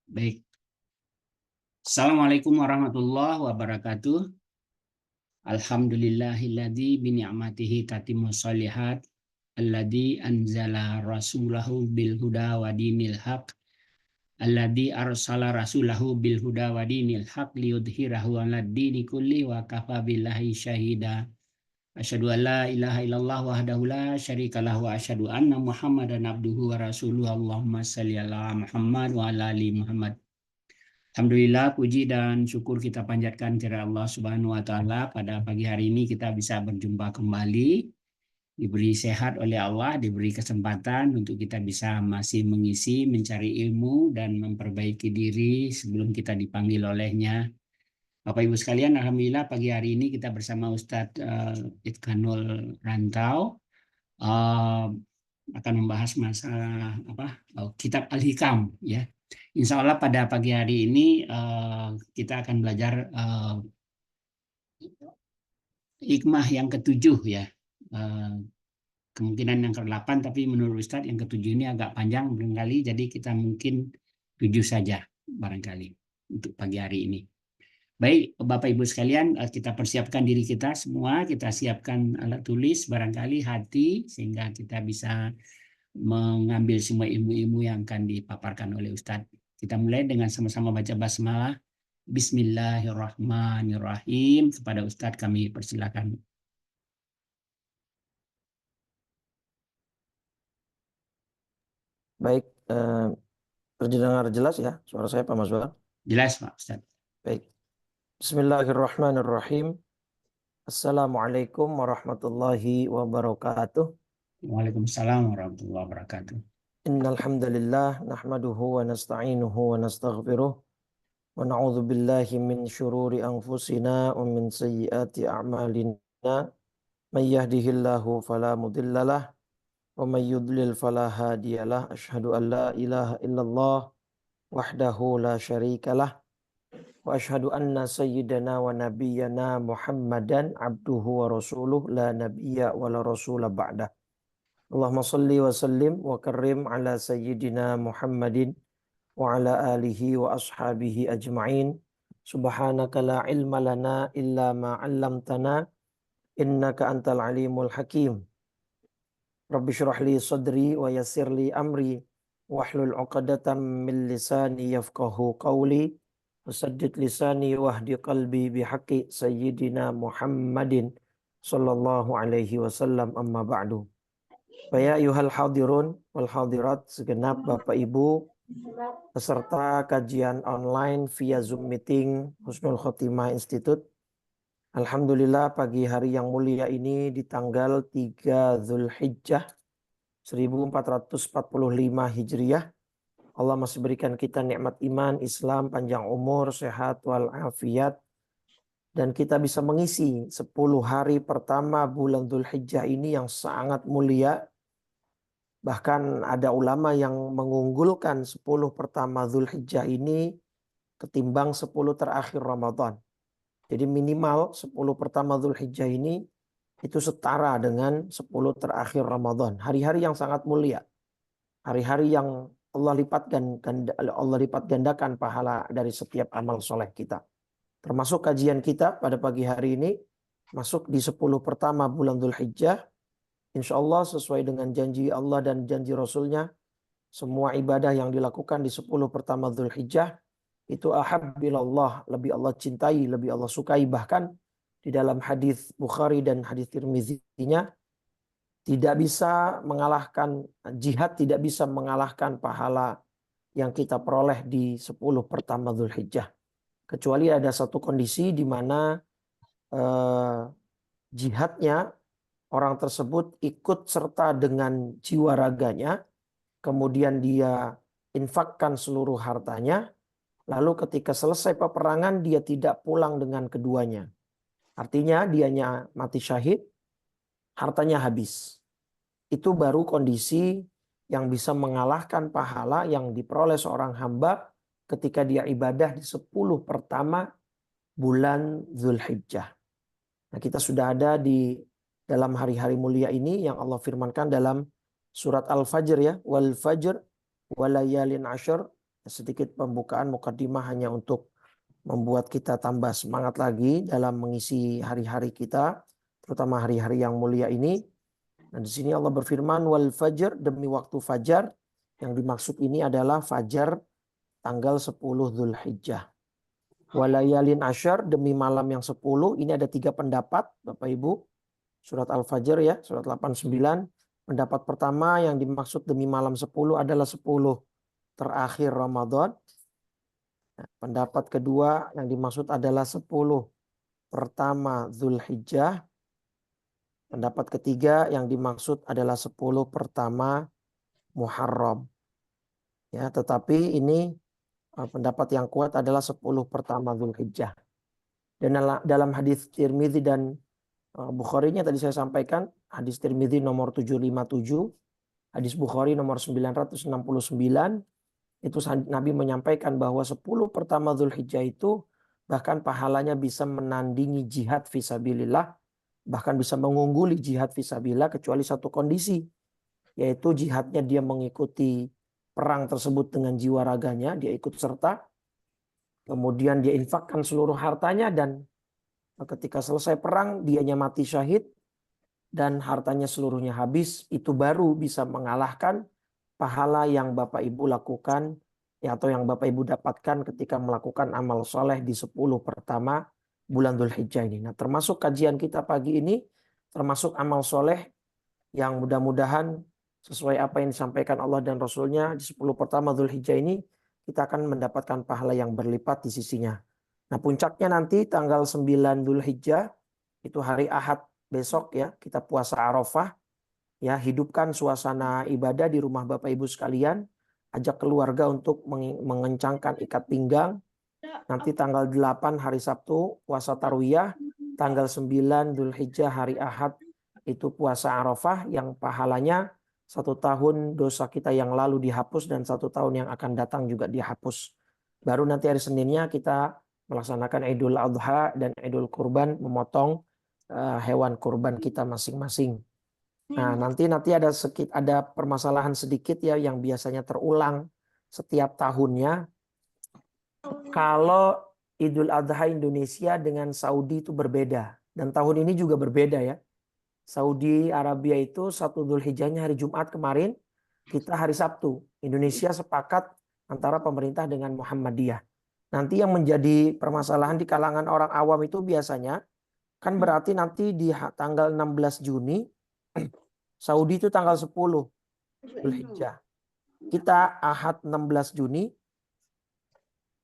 Baik. Assalamualaikum warahmatullahi wabarakatuh. Alhamdulillahilladzi bini'matihi tatimmus shalihat. Alladzi anzala rasulahu bil huda wa dinil haq. Alladzi arsala rasulahu bil huda wa dinil haq liyudhhirahu 'alad dini kulli wa kafa billahi syahida. Asyhadu an la ilaha illallah wahdahu la syarikalah wa asyhadu anna Muhammadan abduhu wa rasuluhu. Allahumma shalli ala Muhammad wa ala ali Muhammad. Alhamdulillah, puji dan syukur kita panjatkan kepada Allah Subhanahu wa Ta'ala. Pada pagi hari ini kita bisa berjumpa kembali, diberi sehat oleh Allah, diberi kesempatan untuk kita bisa masih mengisi, mencari ilmu, dan memperbaiki diri sebelum kita dipanggil olehnya. Bapak Ibu sekalian, Alhamdulillah pagi hari ini kita bersama Ustadz Itkanul Rantau akan membahas masalah kitab Al-Hikam, ya. Insya Allah pada pagi hari ini kita akan belajar hikmah yang ketujuh, ya. Kemungkinan yang ke-8, tapi menurut Ustadz yang ketujuh ini agak panjang barangkali, jadi kita mungkin 7 saja barangkali untuk pagi hari ini. Baik, Bapak Ibu sekalian, kita persiapkan diri kita semua, kita siapkan alat tulis, barangkali hati, sehingga kita bisa mengambil semua ilmu-ilmu yang akan dipaparkan oleh Ustadz. Kita mulai dengan sama-sama baca basmalah. Bismillahirrahmanirrahim. Kepada Ustadz kami persilakan. Baik, terdengar jelas ya suara saya Pak Masbah? Jelas Pak Ustadz. Baik. Bismillahirrahmanirrahim. Assalamualaikum warahmatullahi wabarakatuh. Waalaikumsalam warahmatullahi wabarakatuh. Innal hamdalillah nahmaduhu wa nasta'inuhu wa nastaghfiruh wa na'udzu billahi min syururi anfusina wa min sayyiati a'malina. May yahdihillahu fala mudhillalah wa may yudlil fala hadiyalah. Asyhadu an la ilaha illallah wahdahu la syarikalah wa asyhadu anna sayyidana wa nabiyyana Muhammadan abduhu wa rasuluh la nabiyya wa la rasula ba'dah. Allahumma salli wa sallim wa karrim ala sayyidina Muhammadin wa ala alihi wa ashabihi ajma'in. Subhanaka la ilma lana illa ma 'allamtana innaka antal alimul hakim. Rabbi shrah li sadri wa yassir li amri wahlul 'uqdatam min lisani yafqahu qawli. Wasaddid lisani wahdi qalbi bihaqqi sayyidina Muhammadin sallallahu alaihi wasallam, amma ba'du. Ya ayuhal hadirun wal hadirat, segenap Bapak Ibu peserta kajian online via Zoom meeting Husnul Khotimah Institute. Alhamdulillah pagi hari yang mulia ini di tanggal 3 Zulhijjah 1445 Hijriah, Allah masih berikan kita nikmat iman, Islam, panjang umur, sehat walafiat, dan kita bisa mengisi 10 hari pertama bulan Dzulhijjah ini yang sangat mulia. Bahkan ada ulama yang mengunggulkan 10 pertama Dzulhijjah ini ketimbang 10 terakhir Ramadan. Jadi minimal 10 pertama Dzulhijjah ini itu setara dengan 10 terakhir Ramadan. Hari-hari yang sangat mulia. Hari-hari yang Allah lipat gandakan pahala dari setiap amal soleh kita. Termasuk kajian kita pada pagi hari ini masuk di 10 pertama bulan Dzulhijjah. Insya Allah sesuai dengan janji Allah dan janji Rasulnya, semua ibadah yang dilakukan di 10 pertama Dzulhijjah itu ahabbilallah, lebih Allah cintai, lebih Allah sukai. Bahkan di dalam hadis Bukhari dan hadis Tirmizi-nya, tidak bisa mengalahkan jihad, tidak bisa mengalahkan pahala yang kita peroleh di 10 pertama Dzulhijjah. Kecuali ada satu kondisi di mana jihadnya orang tersebut ikut serta dengan jiwa raganya, kemudian dia infakkan seluruh hartanya, lalu ketika selesai peperangan dia tidak pulang dengan keduanya. Artinya dianya mati syahid, hartanya habis. Itu baru kondisi yang bisa mengalahkan pahala yang diperoleh seorang hamba ketika dia ibadah di 10 pertama bulan Dzulhijjah. Nah, kita sudah ada di dalam hari-hari mulia ini yang Allah firmankan dalam surat Al-Fajr, ya, wal fajr walayalin ashar. sedikit pembukaan mukadimah hanya untuk membuat kita tambah semangat lagi dalam mengisi hari-hari kita, terutama hari-hari yang mulia ini. Nah, di sini Allah berfirman, wal fajr, demi waktu fajar. Yang dimaksud ini adalah fajar tanggal 10 Dzulhijjah. Walayalin asyar, demi malam yang 10. Ini ada 3 pendapat, Bapak Ibu. Surat Al-Fajr ya, surat 89. Pendapat pertama yang dimaksud demi malam 10 adalah 10 terakhir Ramadan. Pendapat kedua yang dimaksud adalah 10 pertama Dzulhijjah. Pendapat ketiga yang dimaksud adalah 10 pertama Muharram. Ya, tetapi ini pendapat yang kuat adalah 10 pertama Dzulhijjah. Dan dalam hadis Tirmidzi dan Bukhari-nya tadi saya sampaikan, hadis Tirmidzi nomor 757, hadis Bukhari nomor 969. Itu Nabi menyampaikan bahwa 10 pertama Dzulhijjah itu bahkan pahalanya bisa menandingi jihad fisabilillah, bahkan bisa mengungguli jihad fisabilillah kecuali satu kondisi, yaitu jihadnya dia mengikuti perang tersebut dengan jiwa raganya, dia ikut serta, kemudian dia infakkan seluruh hartanya, dan ketika selesai perang dianya mati syahid dan hartanya seluruhnya habis, itu baru bisa mengalahkan pahala yang Bapak Ibu lakukan ya, atau yang Bapak Ibu dapatkan ketika melakukan amal soleh di 10 pertama bulan Dzulhijjah ini. Nah, termasuk kajian kita pagi ini, termasuk amal soleh yang mudah-mudahan sesuai apa yang disampaikan Allah dan Rasulnya di 10 pertama Dzulhijjah ini, kita akan mendapatkan pahala yang berlipat di sisinya. Nah, puncaknya nanti tanggal 9 Dzulhijjah, itu hari Ahad besok ya, kita puasa Arafah. Ya, hidupkan suasana ibadah di rumah Bapak Ibu sekalian. Ajak keluarga untuk mengencangkan ikat pinggang. Nanti tanggal 8 hari Sabtu puasa Tarwiyah. Tanggal 9 Dzulhijjah hari Ahad itu puasa Arafah yang pahalanya 1 tahun dosa kita yang lalu dihapus dan 1 tahun yang akan datang juga dihapus. Baru nanti hari Seninnya kita melaksanakan Idul Adha dan Idul Kurban, memotong hewan kurban kita masing-masing. Nah, nanti ada permasalahan sedikit ya yang biasanya terulang setiap tahunnya. Kalau Idul Adha Indonesia dengan Saudi itu berbeda. Dan tahun ini juga berbeda ya. Saudi Arabia itu 1 Dzulhijjahnya hari Jumat kemarin, kita hari Sabtu. Indonesia sepakat antara pemerintah dengan Muhammadiyah. Nanti yang menjadi permasalahan di kalangan orang awam itu biasanya, kan berarti nanti di tanggal 16 Juni, Saudi itu tanggal 10 Dzulhijjah. Kita Ahad 16 Juni,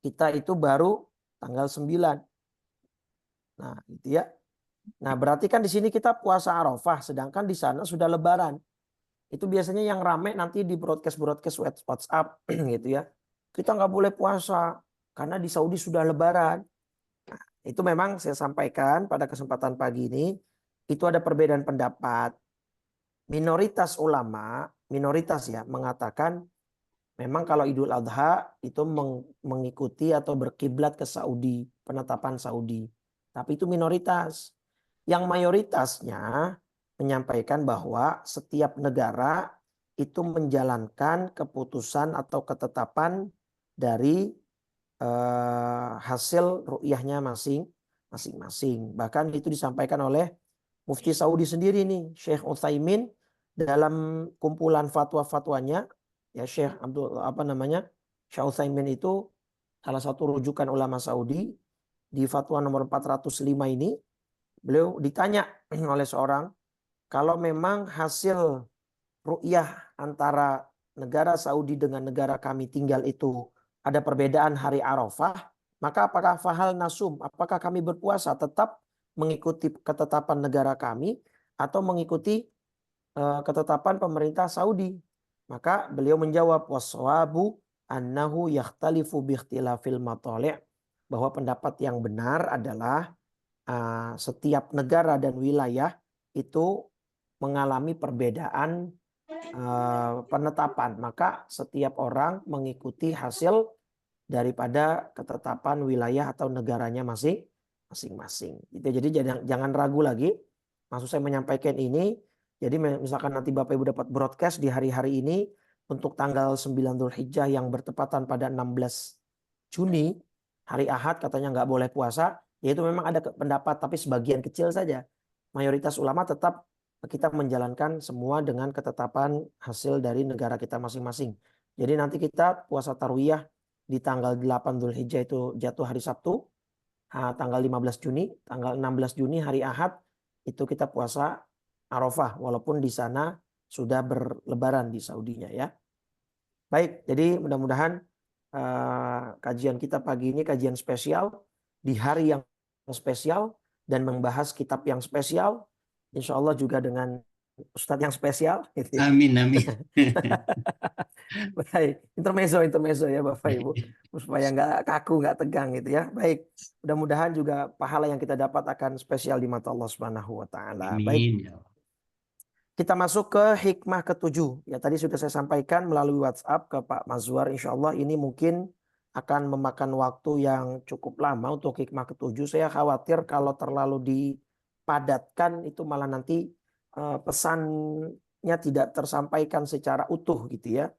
kita itu baru tanggal 9. Nah, gitu ya. Nah, berarti kan di sini kita puasa Arafah, sedangkan di sana sudah Lebaran. Itu biasanya yang rame nanti di broadcast WhatsApp gitu ya. Kita nggak boleh puasa karena di Saudi sudah Lebaran. Nah, itu memang saya sampaikan pada kesempatan pagi ini, itu ada perbedaan pendapat. Minoritas ulama, minoritas ya, mengatakan memang kalau Idul Adha itu mengikuti atau berkiblat ke Saudi, penetapan Saudi. Tapi itu minoritas. Yang mayoritasnya menyampaikan bahwa setiap negara itu menjalankan keputusan atau ketetapan dari hasil ru'yahnya masing-masing. Bahkan itu disampaikan oleh Mufti Saudi sendiri nih, Syekh Utsaimin, dalam kumpulan fatwa-fatwanya, ya Syekh Syekh Utsaimin itu salah satu rujukan ulama Saudi. Di fatwa nomor 405 ini, beliau ditanya oleh seorang, kalau memang hasil ru'yah antara negara Saudi dengan negara kami tinggal itu ada perbedaan hari Arafah, maka apakah fahal nasum, apakah kami berpuasa tetap mengikuti ketetapan negara kami atau mengikuti ketetapan pemerintah Saudi? Maka beliau menjawab, waswabu annahu yakhtalifu biikhtilafil matali', bahwa pendapat yang benar adalah setiap negara dan wilayah itu mengalami perbedaan penetapan. Maka setiap orang mengikuti hasil daripada ketetapan wilayah atau negaranya masing-masing. Gitu. Jadi jangan ragu lagi. Maksud saya menyampaikan ini. Jadi misalkan nanti Bapak Ibu dapat broadcast di hari-hari ini, untuk tanggal 9 Dzulhijjah yang bertepatan pada 16 Juni, hari Ahad katanya nggak boleh puasa, yaitu memang ada pendapat tapi sebagian kecil saja. Mayoritas ulama tetap kita menjalankan semua dengan ketetapan hasil dari negara kita masing-masing. Jadi nanti kita puasa tarwiyah di tanggal 8 Dzulhijjah itu jatuh hari Sabtu, tanggal 15 Juni, tanggal 16 Juni hari Ahad itu kita puasa Arafah walaupun di sana sudah berlebaran di Saudinya ya. Baik, jadi mudah-mudahan kajian kita pagi ini kajian spesial di hari yang spesial dan membahas kitab yang spesial. Insya Allah juga dengan Ustadz yang spesial. Gitu ya. Amin, amin. Baik, intermezzo ya Bapak Ibu, supaya nggak kaku, nggak tegang gitu ya. Baik, mudah-mudahan juga pahala yang kita dapat akan spesial di mata Allah Subhanahu Wa Taala. Baik. Amin. Kita masuk ke hikmah ke-7. Ya tadi sudah saya sampaikan melalui WhatsApp ke Pak Mazwar. Insya Allah ini mungkin akan memakan waktu yang cukup lama untuk hikmah ke-7. Saya khawatir kalau terlalu dipadatkan itu malah nanti pesannya tidak tersampaikan secara utuh gitu ya.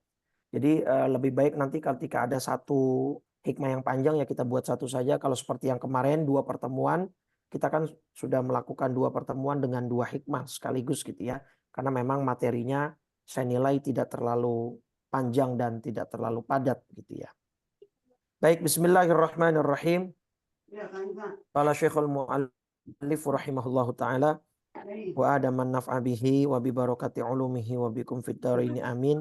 Jadi lebih baik nanti ketika ada satu hikmah yang panjang ya kita buat satu saja. Kalau seperti yang kemarin 2 pertemuan, kita kan sudah melakukan 2 pertemuan dengan 2 hikmah sekaligus gitu ya. Karena memang materinya saya nilai tidak terlalu panjang dan tidak terlalu padat gitu ya. Baik, bismillahirrahmanirrahim. Qala Syekhul Mu'allif rahimahullahu taala wa adaman naf'a bihi wa bi barakati ulumihi wa bikum fid dharaini amin.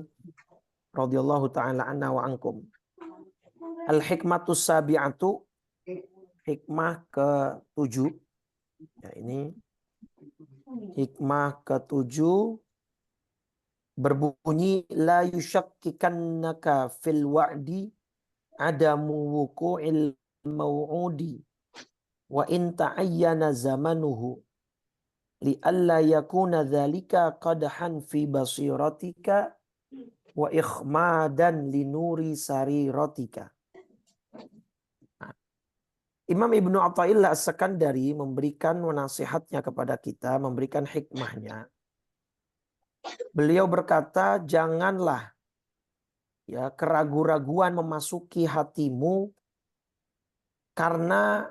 Radhiyallahu taala anna wa ankum. Al hikmatus sabi'atu, hikmah ke-7. Ya, ini hikmah ke-7 berbunyi la yushakkikannaka fil wa'di adamu wuqu'il maw'udi wa in ta'ayyana zamanuhu li alla yakuna dzalika qadhan fi basiratika wa ikhmadan li nuri sariratika. Imam Ibnu Athaillah As-Sakandari memberikan nasihatnya kepada kita, memberikan hikmahnya. Beliau berkata, janganlah ya keraguan-raguan memasuki hatimu karena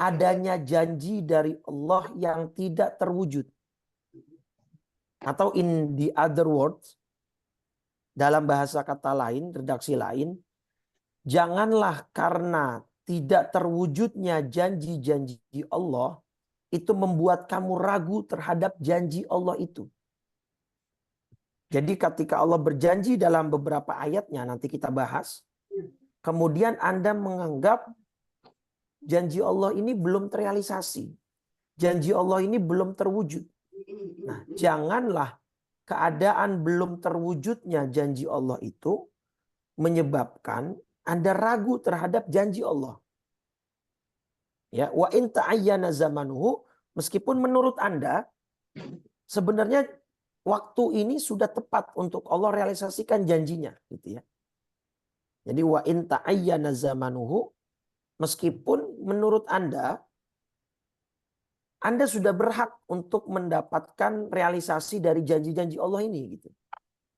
adanya janji dari Allah yang tidak terwujud. Atau in the other words, dalam bahasa kata lain, redaksi lain, janganlah karena tidak terwujudnya janji-janji Allah itu membuat kamu ragu terhadap janji Allah itu. Jadi ketika Allah berjanji dalam beberapa ayatnya nanti kita bahas, kemudian Anda menganggap janji Allah ini belum terrealisasi. Janji Allah ini belum terwujud. Nah, janganlah keadaan belum terwujudnya janji Allah itu menyebabkan Anda ragu terhadap janji Allah. Ya, wa in ta'ayyana zamanuhu, meskipun menurut Anda sebenarnya waktu ini sudah tepat untuk Allah realisasikan janjinya gitu ya. Jadi wa in ta'ayyana zamanuhu, meskipun menurut Anda sudah berhak untuk mendapatkan realisasi dari janji-janji Allah ini gitu.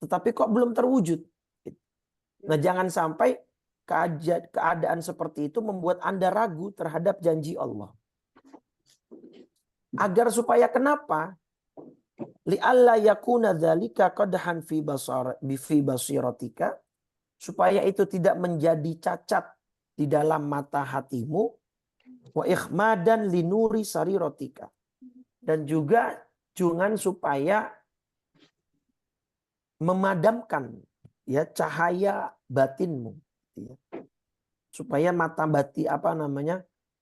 Tetapi kok belum terwujud. Nah, jangan sampai keadaan seperti itu membuat Anda ragu terhadap janji Allah. Agar supaya kenapa? Li'alla yakuna dzalika qadhan fi basiratika, supaya itu tidak menjadi cacat di dalam mata hatimu, wa ikhmadan linuri sariratika, dan juga jangan supaya memadamkan ya cahaya batinmu ya. Supaya mata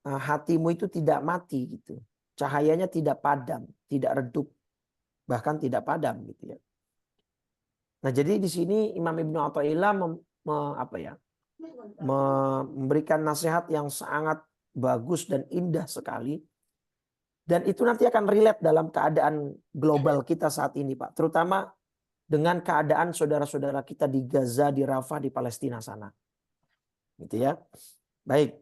hatimu itu tidak mati gitu. Cahayanya tidak padam, tidak redup, bahkan tidak padam gitu ya. Nah, jadi di sini Imam Ibnu Athaillah memberikan nasihat yang sangat bagus dan indah sekali. Dan itu nanti akan relate dalam keadaan global kita saat ini, Pak. Terutama dengan keadaan saudara-saudara kita di Gaza, di Rafah, di Palestina sana. Gitu ya. Baik.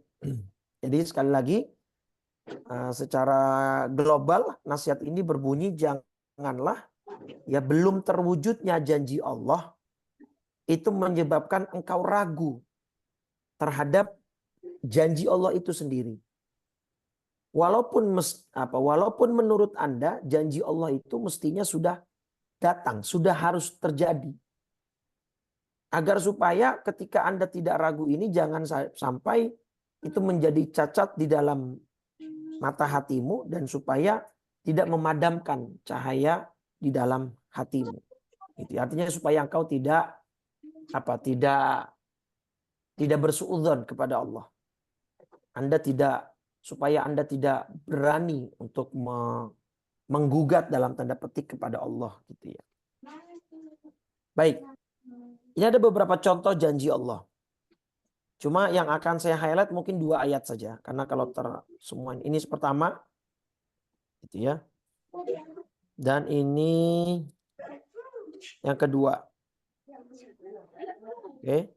Jadi sekali lagi secara global nasihat ini berbunyi janganlah ya belum terwujudnya janji Allah itu menyebabkan engkau ragu terhadap janji Allah itu sendiri. Walaupun menurut Anda janji Allah itu mestinya sudah datang, sudah harus terjadi. Agar supaya ketika Anda tidak ragu ini jangan sampai itu menjadi cacat di dalam mata hatimu dan supaya tidak memadamkan cahaya di dalam hatimu. Itu artinya supaya engkau tidak bersuudzon kepada Allah. Supaya Anda tidak berani untuk menggugat dalam tanda petik kepada Allah gitu ya. Baik. Ini ada beberapa contoh janji Allah. Cuma yang akan saya highlight mungkin 2 ayat saja karena kalau semua ini pertama gitu ya. Dan ini yang kedua. Oke.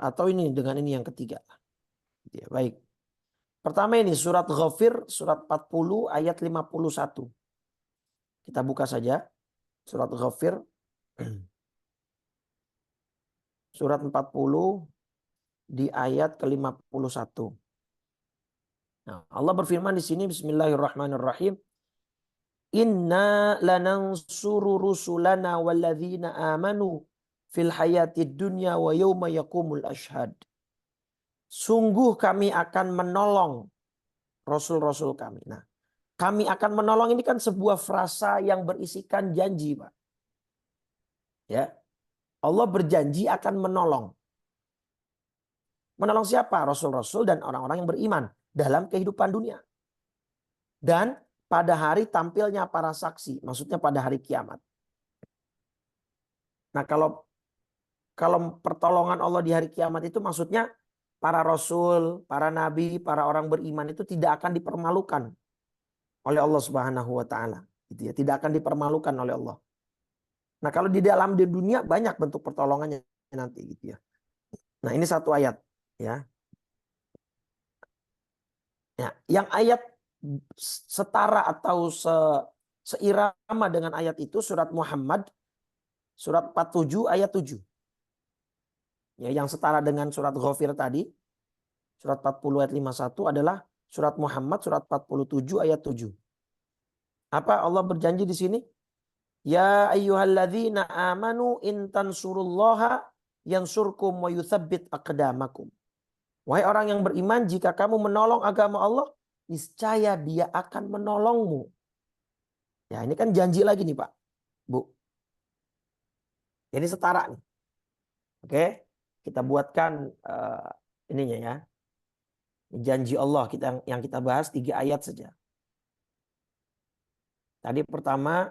Atau ini dengan ini yang ketiga. Ya, baik. Pertama ini surat Ghafir surat 40 ayat 51. Kita buka saja surat Ghafir surat 40 di ayat ke-51. Nah, Allah berfirman di sini bismillahirrahmanirrahim. Inna lanansuru rusulana walladzina amanu fil hayatid dunya wa yauma yaqumul ashhad. Sungguh kami akan menolong rasul-rasul kami. Nah, kami akan menolong ini kan sebuah frasa yang berisikan janji, Pak. Ya. Allah berjanji akan menolong. Menolong siapa? Rasul-rasul dan orang-orang yang beriman dalam kehidupan dunia. Dan pada hari tampilnya para saksi, maksudnya pada hari kiamat. Nah, kalau pertolongan Allah di hari kiamat itu maksudnya para rasul, para nabi, para orang beriman itu tidak akan dipermalukan oleh Allah Subhanahu wa taala, gitu ya. Tidak akan dipermalukan oleh Allah. Nah, kalau di dalam dunia banyak bentuk pertolongannya nanti gitu ya. Nah, ini satu ayat ya. Ya, yang ayat setara atau seirama dengan ayat itu surat Muhammad surat 47 ayat 7. Ya, yang setara dengan surat Ghafir tadi surat 40 ayat 51 adalah surat Muhammad surat 47 ayat 7. Apa Allah berjanji di sini? Ya ayyuhalladzina amanu in tansurullaha yansurkum wa yutsabbit aqdamakum. Wahai orang yang beriman, jika kamu menolong agama Allah, niscaya Dia akan menolongmu. Ya, ini kan janji lagi nih, Pak. Bu. Ini setara nih. Oke, kita buatkan ininya ya. Janji Allah yang kita bahas 3 ayat saja. Tadi pertama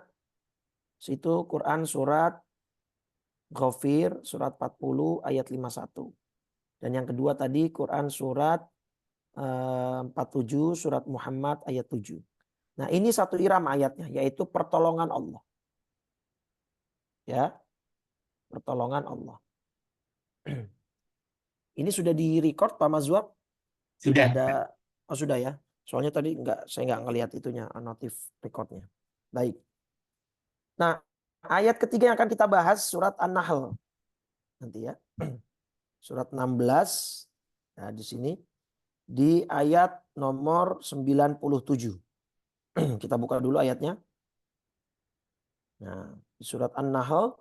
itu Quran surat Ghafir surat 40 ayat 51. Dan yang kedua tadi Quran surat 47 surat Muhammad ayat 7. Nah, ini satu irama ayatnya yaitu pertolongan Allah. Ya. Pertolongan Allah. Ini sudah di-record Pak Mazwar? Sudah. Sudah ya. Soalnya tadi saya nggak ngelihat itunya notif recordnya. Baik. Nah, ayat ketiga yang akan kita bahas surat An-Nahl. Nanti ya. Surat 16. Nah, di sini di ayat nomor 97. Kita buka dulu ayatnya. Nah, di surat An-Nahl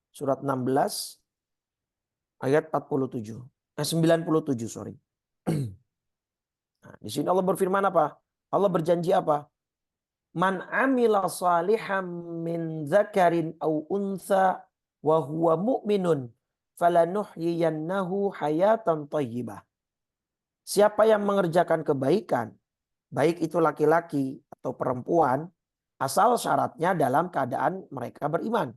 surat 16 ayat 97. 97, sorry. Nah, di sini Allah berfirman apa? Allah berjanji apa? Man amila saliham min zakarin au unsa wa huwa mu'minun falanuhyiyannahu hayatan thayyibah. Siapa yang mengerjakan kebaikan, baik itu laki-laki atau perempuan, asal syaratnya dalam keadaan mereka beriman.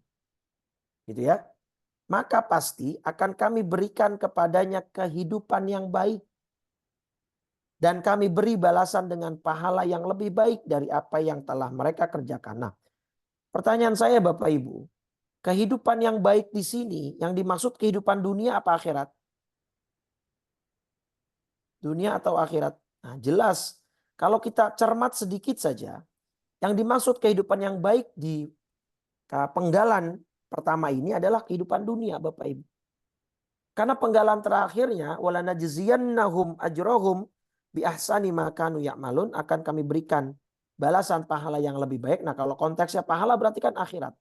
Gitu ya. Maka pasti akan kami berikan kepadanya kehidupan yang baik. Dan kami beri balasan dengan pahala yang lebih baik dari apa yang telah mereka kerjakan. Nah, pertanyaan saya Bapak Ibu, kehidupan yang baik di sini, yang dimaksud kehidupan dunia apa akhirat? Dunia atau akhirat? Nah, jelas kalau kita cermat sedikit saja, yang dimaksud kehidupan yang baik di penggalan pertama ini adalah kehidupan dunia, Bapak Ibu. Karena penggalan terakhirnya wala najziyannahum ajrahum bi ahsani ma kanu ya'malun, akan kami berikan balasan pahala yang lebih baik. Nah, kalau konteksnya pahala berarti kan akhirat.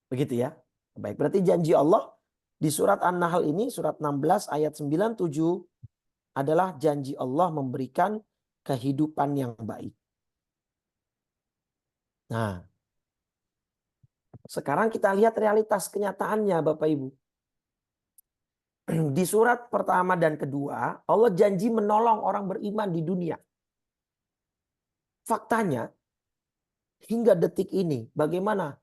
Begitu ya. Baik, berarti janji Allah di surat An-Nahl ini, surat 16 ayat 97 adalah janji Allah memberikan kehidupan yang baik. Nah, sekarang kita lihat realitas kenyataannya Bapak Ibu. Di surat pertama dan kedua, Allah janji menolong orang beriman di dunia. Faktanya, hingga detik ini, bagaimana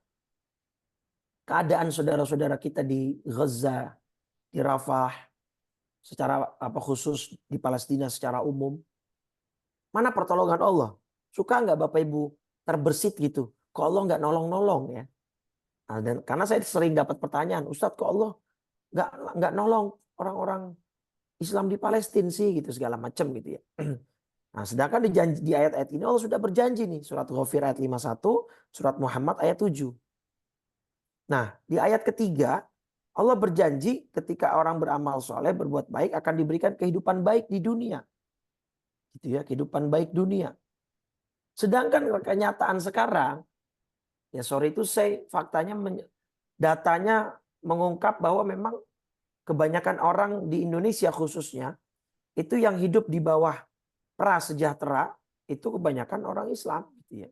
keadaan saudara-saudara kita di Gaza, di Rafah, secara khusus di Palestina secara umum? Mana pertolongan Allah? Suka nggak Bapak Ibu terbersit gitu? Kok Allah nggak nolong-nolong ya? Nah, dan karena saya sering dapat pertanyaan, Ustadz kok Allah nggak nolong orang-orang Islam di Palestina sih gitu segala macam gitu ya. Nah, sedangkan di ayat-ayat ini Allah sudah berjanji nih, surat Ghafir ayat 51, surat Muhammad ayat 7. Nah, di ayat ketiga Allah berjanji ketika orang beramal soleh, berbuat baik akan diberikan kehidupan baik di dunia. Gitu ya, kehidupan baik dunia. Sedangkan kenyataan sekarang, ya sorry itu faktanya datanya mengungkap bahwa memang kebanyakan orang di Indonesia khususnya itu yang hidup di bawah prasejahtera itu kebanyakan orang Islam gitu ya.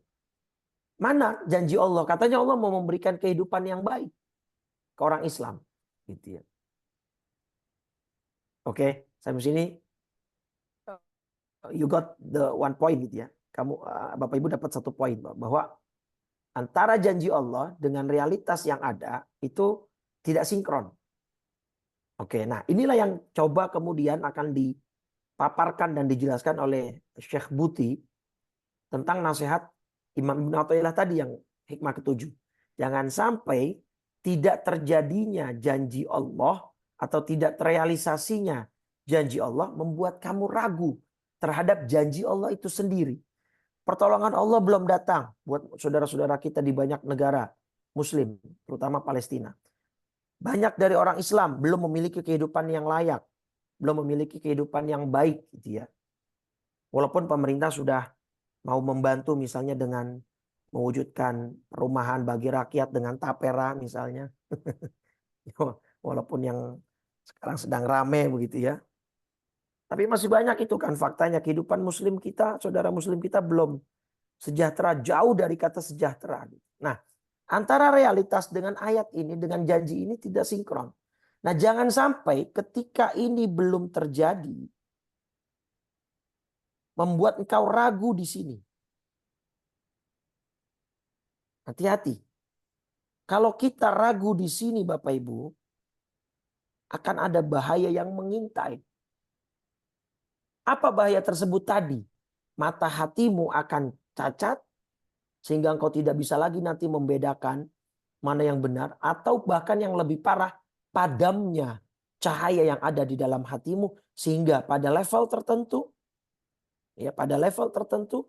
Mana janji Allah? Katanya Allah mau memberikan kehidupan yang baik ke orang Islam gitu ya. Oke, sampai sini you got the one point gitu ya. Kamu Bapak Ibu dapat satu poin bahwa antara janji Allah dengan realitas yang ada itu tidak sinkron. Oke, nah inilah yang coba kemudian akan dipaparkan dan dijelaskan oleh Syekh Buti tentang nasihat Imam Ibn Athaillah tadi yang hikmah ketujuh. Jangan sampai tidak terjadinya janji Allah atau tidak terrealisasinya janji Allah membuat kamu ragu terhadap janji Allah itu sendiri. Pertolongan Allah belum datang buat saudara-saudara kita di banyak negara Muslim, terutama Palestina. Banyak dari orang Islam belum memiliki kehidupan yang layak, belum memiliki kehidupan yang baik gitu ya. Walaupun pemerintah sudah mau membantu misalnya dengan mewujudkan perumahan bagi rakyat dengan tapera misalnya. Walaupun yang sekarang sedang ramai begitu ya. Tapi masih banyak itu kan faktanya kehidupan muslim kita, saudara muslim kita belum sejahtera, jauh dari kata sejahtera. Nah, antara realitas dengan ayat ini, dengan janji ini tidak sinkron. Nah, jangan sampai ketika ini belum terjadi, membuat engkau ragu di sini. Hati-hati. Kalau kita ragu di sini Bapak Ibu, akan ada bahaya yang mengintai. Apa bahaya tersebut tadi? Mata hatimu akan cacat, sehingga engkau tidak bisa lagi nanti membedakan mana yang benar. Atau bahkan yang lebih parah, padamnya cahaya yang ada di dalam hatimu. Sehingga pada level tertentu,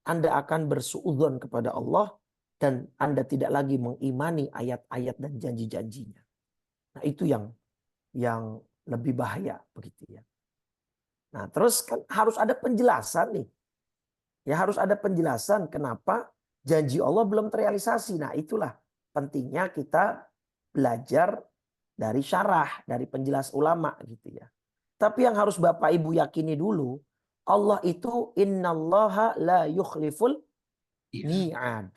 Anda akan bersuudzon kepada Allah. Dan Anda tidak lagi mengimani ayat-ayat dan janji-janjinya. Nah itu yang lebih bahaya begitu ya. Nah terus kan harus ada penjelasan nih. Ya harus ada penjelasan kenapa janji Allah belum terrealisasi. Nah itulah pentingnya kita belajar dari syarah, dari penjelas ulama gitu ya. Tapi yang harus Bapak Ibu yakini dulu, Allah itu innallaha la yukhliful mi'ad.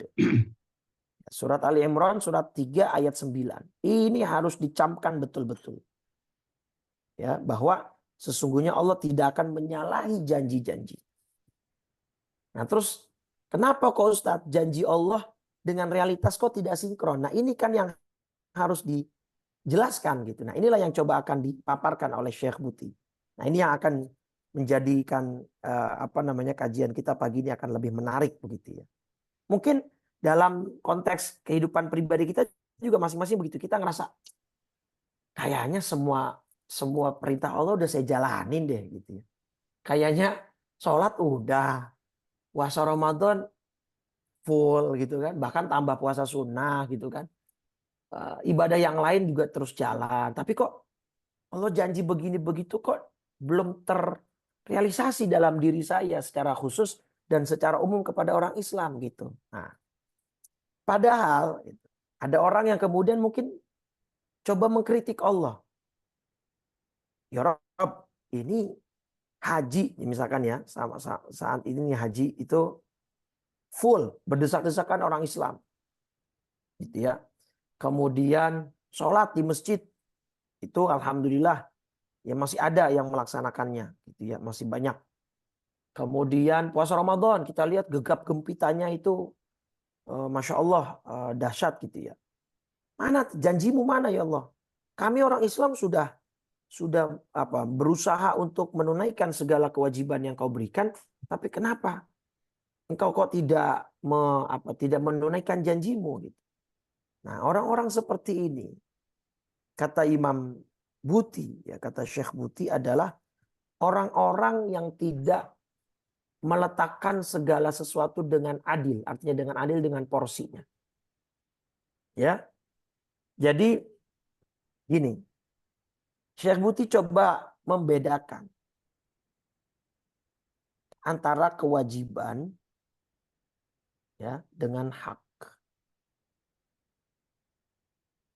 Surat Ali Imran surat 3 ayat 9. Ini harus dicamkan betul-betul. Ya, bahwa sesungguhnya Allah tidak akan menyalahi janji-janji. Nah terus kenapa kok Ustadz janji Allah dengan realitas kok tidak sinkron? Nah ini kan yang harus dijelaskan gitu. Nah inilah yang coba akan dipaparkan oleh Syekh Buti. Nah ini yang akan menjadikan kajian kita pagi ini akan lebih menarik begitu ya. Mungkin dalam konteks kehidupan pribadi kita juga masing-masing begitu. Kita ngerasa kayaknya semua perintah Allah udah saya jalanin deh gitu ya. Kayaknya sholat udah, puasa Ramadan full gitu kan, bahkan tambah puasa sunnah gitu kan. Ibadah yang lain juga terus jalan. Tapi kok Allah janji begini begitu kok belum terrealisasi dalam diri saya secara khusus dan secara umum kepada orang Islam gitu. Nah, padahal ada orang yang kemudian mungkin coba mengkritik Allah. Ya Rob, ini haji misalkan ya, sama saat ini haji itu full berdesak-desakan orang Islam. Gitu ya. Kemudian sholat di masjid itu alhamdulillah ya masih ada yang melaksanakannya gitu ya, masih banyak. Kemudian puasa Ramadan kita lihat gegap gempitanya itu Masya Allah dahsyat gitu ya. Mana janjimu mana ya Allah? Kami orang Islam sudah berusaha untuk menunaikan segala kewajiban yang kau berikan, tapi kenapa engkau kok tidak menunaikan janjimu gitu. Nah, orang-orang seperti ini kata Imam Buti, ya kata Syekh Buti adalah orang-orang yang tidak meletakkan segala sesuatu dengan adil, artinya dengan adil dengan porsinya. Ya. Jadi gini, Syekh Buti coba membedakan antara kewajiban ya dengan hak.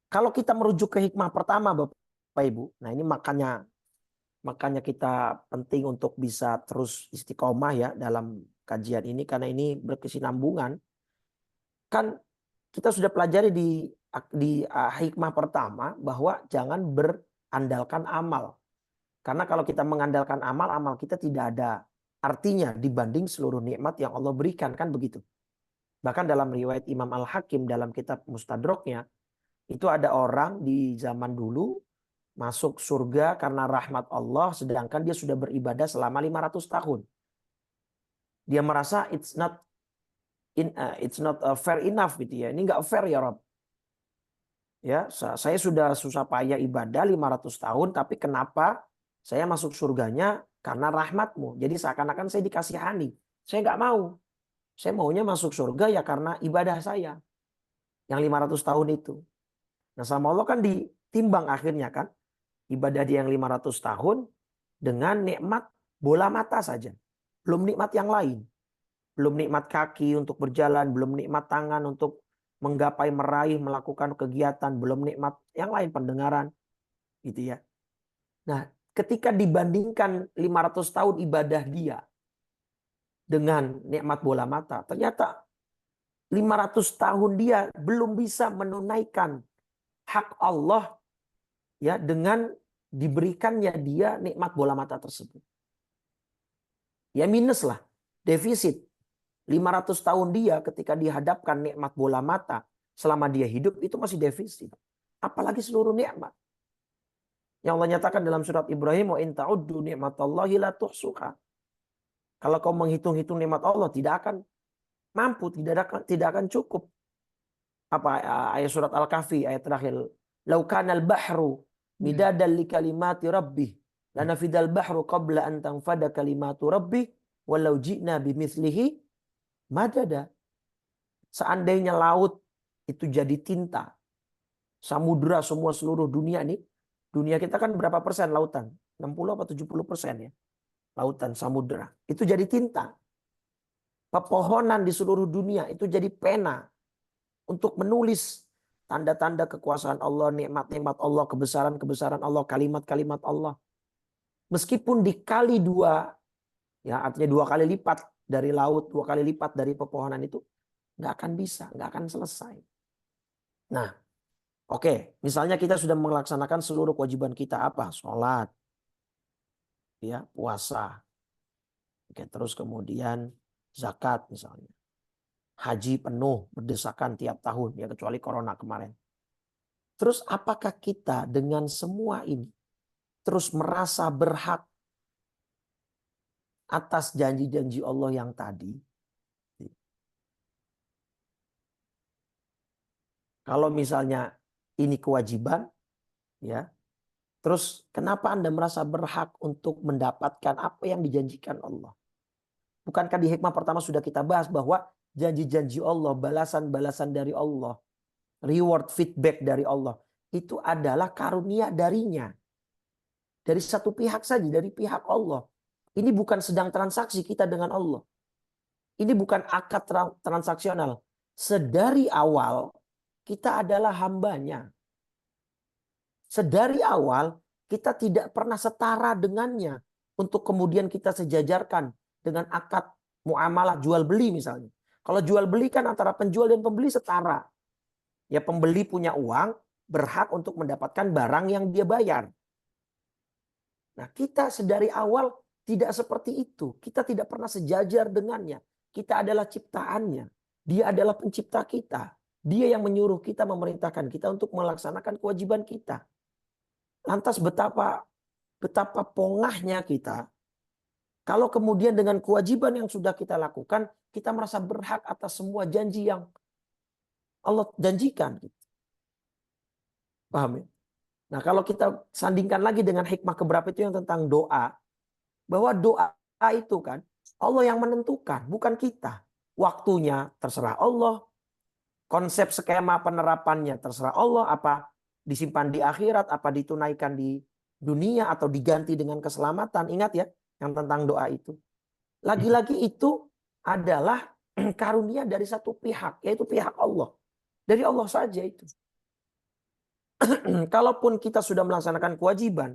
Kalau kita merujuk ke hikmah pertama Bapak Ibu, nah ini makanya kita penting untuk bisa terus istiqomah ya dalam kajian ini karena ini berkesinambungan. Kan kita sudah pelajari di hikmah pertama bahwa jangan berandalkan amal. Karena kalau kita mengandalkan amal, amal kita tidak ada artinya dibanding seluruh nikmat yang Allah berikan, kan begitu. Bahkan dalam riwayat Imam Al-Hakim dalam kitab Mustadraknya, itu ada orang di zaman dulu masuk surga karena rahmat Allah sedangkan dia sudah beribadah selama 500 tahun. Dia merasa it's not fair enough gitu ya. Ini enggak fair ya Rob. Ya, saya sudah susah payah ibadah 500 tahun tapi kenapa saya masuk surganya karena rahmatmu. Jadi seakan-akan saya dikasihani. Saya enggak mau. Saya maunya masuk surga ya karena ibadah saya yang 500 tahun itu. Nah sama Allah kan ditimbang akhirnya kan. Ibadah dia yang 500 tahun dengan nikmat bola mata saja. Belum nikmat yang lain. Belum nikmat kaki untuk berjalan. Belum nikmat tangan untuk menggapai, meraih, melakukan kegiatan. Belum nikmat yang lain, pendengaran. Gitu ya. Nah ketika dibandingkan 500 tahun ibadah dia dengan nikmat bola mata. Ternyata 500 tahun dia belum bisa menunaikan hak Allah ya dengan diberikannya dia nikmat bola mata tersebut. Ya minus lah, defisit. 500 tahun dia ketika dihadapkan nikmat bola mata selama dia hidup itu masih defisit. Apalagi seluruh nikmat. Yang Allah nyatakan dalam surat Ibrahim, wa in ta'uddu ni'matallahi la tuhsuha. Kalau kau menghitung-hitung nikmat Allah tidak akan mampu, tidak akan cukup. Apa ayat surat Al-Kahfi ayat terakhir, "Lau kanal bahru midadan li kalimati rabbih lanafidal bahru qabla an tanfada kalimatu rabbih walau ji'na bimithlihi madada." Seandainya laut itu jadi tinta, samudra semua seluruh dunia ini, dunia kita kan berapa persen lautan? 60 atau 70% ya. Lautan, samudra. Itu jadi tinta. Pepohonan di seluruh dunia itu jadi pena untuk menulis tanda-tanda kekuasaan Allah, nikmat-nikmat Allah, kebesaran-kebesaran Allah, kalimat-kalimat Allah. Meskipun dikali dua, ya artinya 2 kali lipat dari laut, 2 kali lipat dari pepohonan itu, nggak akan bisa, nggak akan selesai. Nah, oke, misalnya kita sudah melaksanakan seluruh kewajiban kita apa? Sholat, ya, puasa, oke, terus kemudian zakat misalnya. Haji penuh berdesakan tiap tahun ya kecuali corona kemarin. Terus apakah kita dengan semua ini terus merasa berhak atas janji-janji Allah yang tadi? Kalau misalnya ini kewajiban ya. Terus kenapa Anda merasa berhak untuk mendapatkan apa yang dijanjikan Allah? Bukankah di hikmah pertama sudah kita bahas bahwa janji-janji Allah, balasan-balasan dari Allah, reward feedback dari Allah, itu adalah karunia darinya. Dari satu pihak saja, dari pihak Allah. Ini bukan sedang transaksi kita dengan Allah. Ini bukan akad transaksional. Sedari awal kita adalah hambanya. Sedari awal kita tidak pernah setara dengannya. Untuk kemudian kita sejajarkan dengan akad muamalah jual beli misalnya. Kalau jual beli kan antara penjual dan pembeli setara. Ya pembeli punya uang, berhak untuk mendapatkan barang yang dia bayar. Nah kita sedari awal tidak seperti itu. Kita tidak pernah sejajar dengannya. Kita adalah ciptaannya. Dia adalah pencipta kita. Dia yang menyuruh kita, memerintahkan kita untuk melaksanakan kewajiban kita. Lantas betapa pongahnya kita. Kalau kemudian dengan kewajiban yang sudah kita lakukan, kita merasa berhak atas semua janji yang Allah janjikan. Paham ya? Nah kalau kita sandingkan lagi dengan hikmah keberapa itu yang tentang doa. Bahwa doa itu kan Allah yang menentukan, bukan kita. Waktunya terserah Allah. Konsep skema penerapannya terserah Allah. Apa disimpan di akhirat, apa ditunaikan di dunia, atau diganti dengan keselamatan. Ingat ya yang tentang doa itu. Lagi-lagi itu adalah karunia dari satu pihak, yaitu pihak Allah. Dari Allah saja itu. Kalaupun kita sudah melaksanakan kewajiban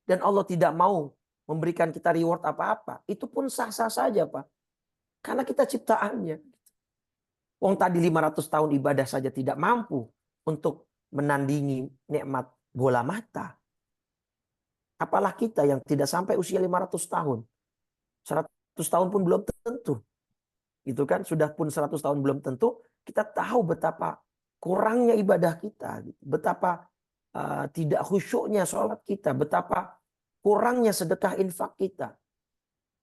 dan Allah tidak mau memberikan kita reward apa-apa, itu pun sah-sah saja, Pak. Karena kita ciptaannya. Wong tadi 500 tahun ibadah saja tidak mampu untuk menandingi nikmat bola mata. Apalah kita yang tidak sampai usia 500 tahun. 100 tahun pun belum tentu. Gitu kan? Sudah pun 100 tahun belum tentu. Kita tahu betapa kurangnya ibadah kita. Betapa tidak khusyuknya sholat kita. Betapa kurangnya sedekah infak kita.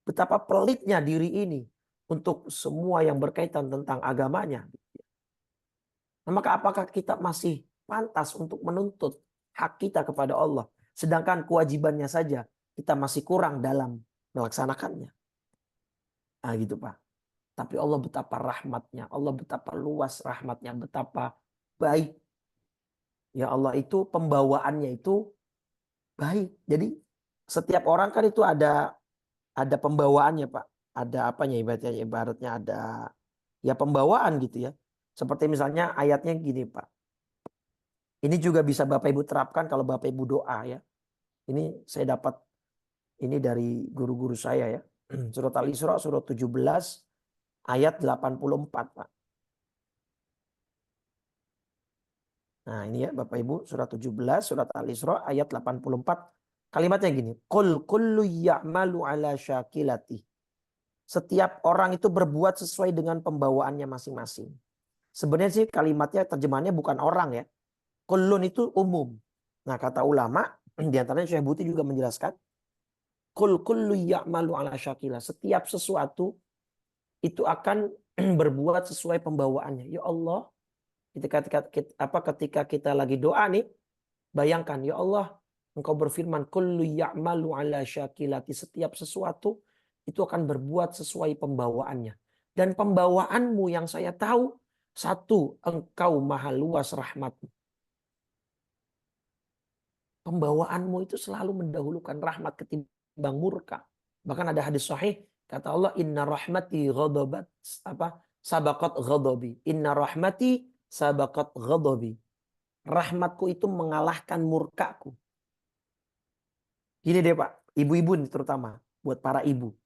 Betapa pelitnya diri ini untuk semua yang berkaitan tentang agamanya. Nah, maka apakah kita masih pantas untuk menuntut hak kita kepada Allah? Sedangkan kewajibannya saja kita masih kurang dalam melaksanakannya. Nah gitu Pak. Tapi Allah betapa rahmatnya. Allah betapa luas rahmatnya. Betapa baik. Ya Allah itu pembawaannya itu baik. Jadi setiap orang kan itu ada pembawaannya Pak. Ada apanya ibaratnya ada ya pembawaan gitu ya. Seperti misalnya ayatnya gini Pak. Ini juga bisa Bapak Ibu terapkan kalau Bapak Ibu doa ya. Ini saya dapat ini dari guru-guru saya ya. Surat Al-Isra surat 17 ayat 84 Pak. Nah ini ya Bapak Ibu surat 17 surat Al-Isra ayat 84. Kalimatnya gini. Qul kullu ya'malu ala syakilati. Setiap orang itu berbuat sesuai dengan pembawaannya masing-masing. Sebenarnya sih kalimatnya terjemahannya bukan orang ya. Kullun itu umum. Nah kata ulama, diantaranya Syekh Buti juga menjelaskan. Kullu ya'malu ala syakila. Setiap sesuatu itu akan berbuat sesuai pembawaannya. Ya Allah, ketika kita lagi doa nih, bayangkan ya Allah, Engkau berfirman kullu ya'malu ala syakilati. Setiap sesuatu itu akan berbuat sesuai pembawaannya. Dan pembawaanmu yang saya tahu, satu, Engkau maha luas rahmatmu. Pembawaanmu itu selalu mendahulukan rahmat ketimbang murka. Bahkan ada hadis sahih, kata Allah, inna rahmati ghadabat, sabaqat ghadabi. Inna rahmati sabaqat ghadabi. Rahmatku itu mengalahkan murkaku. Gini deh Pak, ibu-ibu terutama, buat para ibu.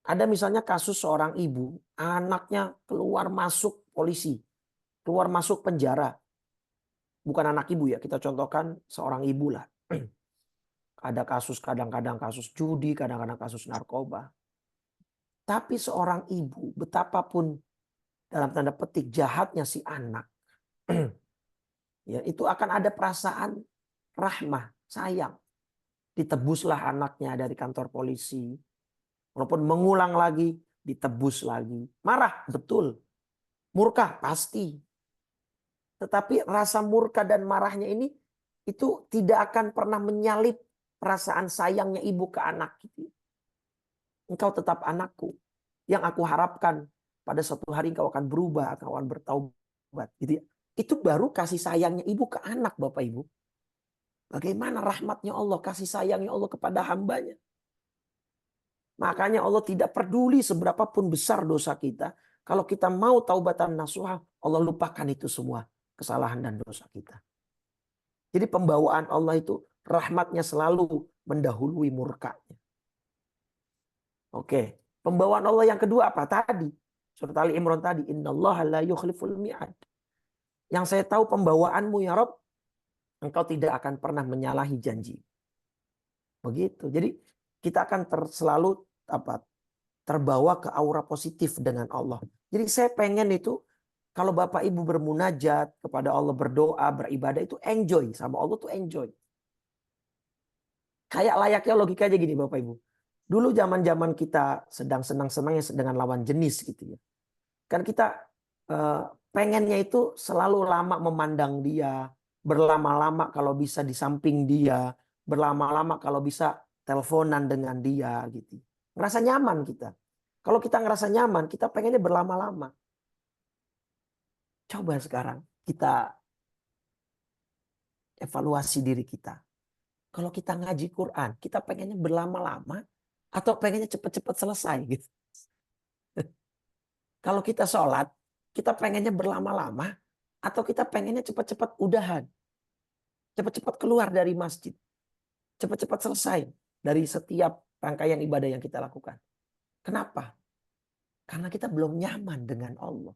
Ada misalnya kasus seorang ibu, anaknya keluar masuk polisi, keluar masuk penjara. Bukan anak ibu ya, kita contohkan seorang ibu lah. Ada kasus kadang-kadang kasus judi, kadang-kadang kasus narkoba. Tapi seorang ibu, betapapun dalam tanda petik jahatnya si anak, ya itu akan ada perasaan rahmah, sayang. Ditebuslah anaknya dari kantor polisi. Walaupun mengulang lagi, ditebus lagi. Marah, betul. Murka, pasti. Tetapi rasa murka dan marahnya ini itu tidak akan pernah menyalip perasaan sayangnya ibu ke anak. Engkau tetap anakku. yang aku harapkan pada suatu hari engkau akan berubah, engkau akan bertaubat. Gitu ya. Itu baru kasih sayangnya ibu ke anak, Bapak Ibu. Bagaimana rahmatnya Allah, kasih sayangnya Allah kepada hambanya. Makanya Allah tidak peduli seberapapun besar dosa kita. Kalau kita mau taubatan nasuha, Allah lupakan itu semua kesalahan dan dosa kita. Jadi pembawaan Allah itu rahmatnya selalu mendahului murkanya. Oke, pembawaan Allah yang kedua apa tadi? Surat Ali Imran tadi, innallaha la yukhliful mi'ad. Yang saya tahu pembawaanmu ya Rob, engkau tidak akan pernah menyalahi janji. Begitu. Jadi kita akan selalu terbawa ke aura positif dengan Allah. Jadi saya pengen itu kalau Bapak Ibu bermunajat kepada Allah, berdoa, beribadah itu enjoy sama Allah tuh enjoy. Kayak layaknya logika aja gini Bapak Ibu. Dulu zaman-zaman kita sedang senang-senangnya dengan lawan jenis gitu ya. Kan kita pengennya itu selalu lama memandang dia, berlama-lama kalau bisa di samping dia, berlama-lama kalau bisa teleponan dengan dia gitu. Ngerasa nyaman kita. Kalau kita ngerasa nyaman, kita pengennya berlama-lama. Coba sekarang kita evaluasi diri kita. Kalau kita ngaji Quran, kita pengennya berlama-lama atau pengennya cepat-cepat selesai gitu. Kalau kita sholat, kita pengennya berlama-lama atau kita pengennya cepat-cepat udahan. Cepat-cepat keluar dari masjid. Cepat-cepat selesai dari setiap rangkaian ibadah yang kita lakukan. Kenapa? Karena kita belum nyaman dengan Allah.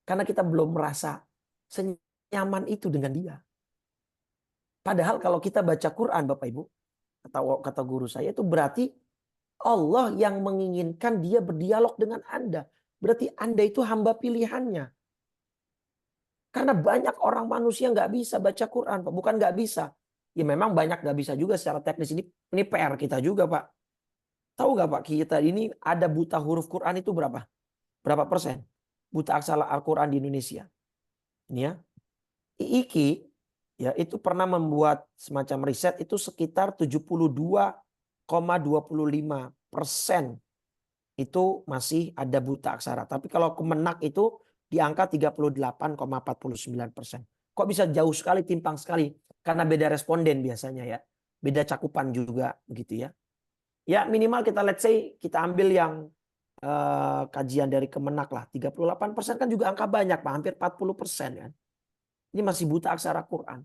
Karena kita belum merasa senyaman itu dengan dia. Padahal kalau kita baca Quran Bapak Ibu, kata guru saya itu berarti Allah yang menginginkan dia berdialog dengan Anda. Berarti Anda itu hamba pilihannya. Karena banyak orang manusia nggak bisa baca Quran, Pak. Bukan nggak bisa. Ya memang banyak nggak bisa juga secara teknis. Ini PR kita juga, Pak. Tahu nggak Pak, kita ini ada buta huruf Quran itu berapa? Berapa persen? Buta aksara Al-Quran di Indonesia. Ini ya. IIKI ya itu pernah membuat semacam riset itu sekitar 72,25% itu masih ada buta aksara. Tapi kalau Kemenak itu di angka 38,49%. Kok bisa jauh sekali, timpang sekali? Karena beda responden biasanya ya. Beda cakupan juga begitu ya. Ya minimal kita let's say kita ambil yang kajian dari Kemenak lah. 38% kan juga angka banyak Pak. Hampir 40% kan. Ini masih buta aksara Quran.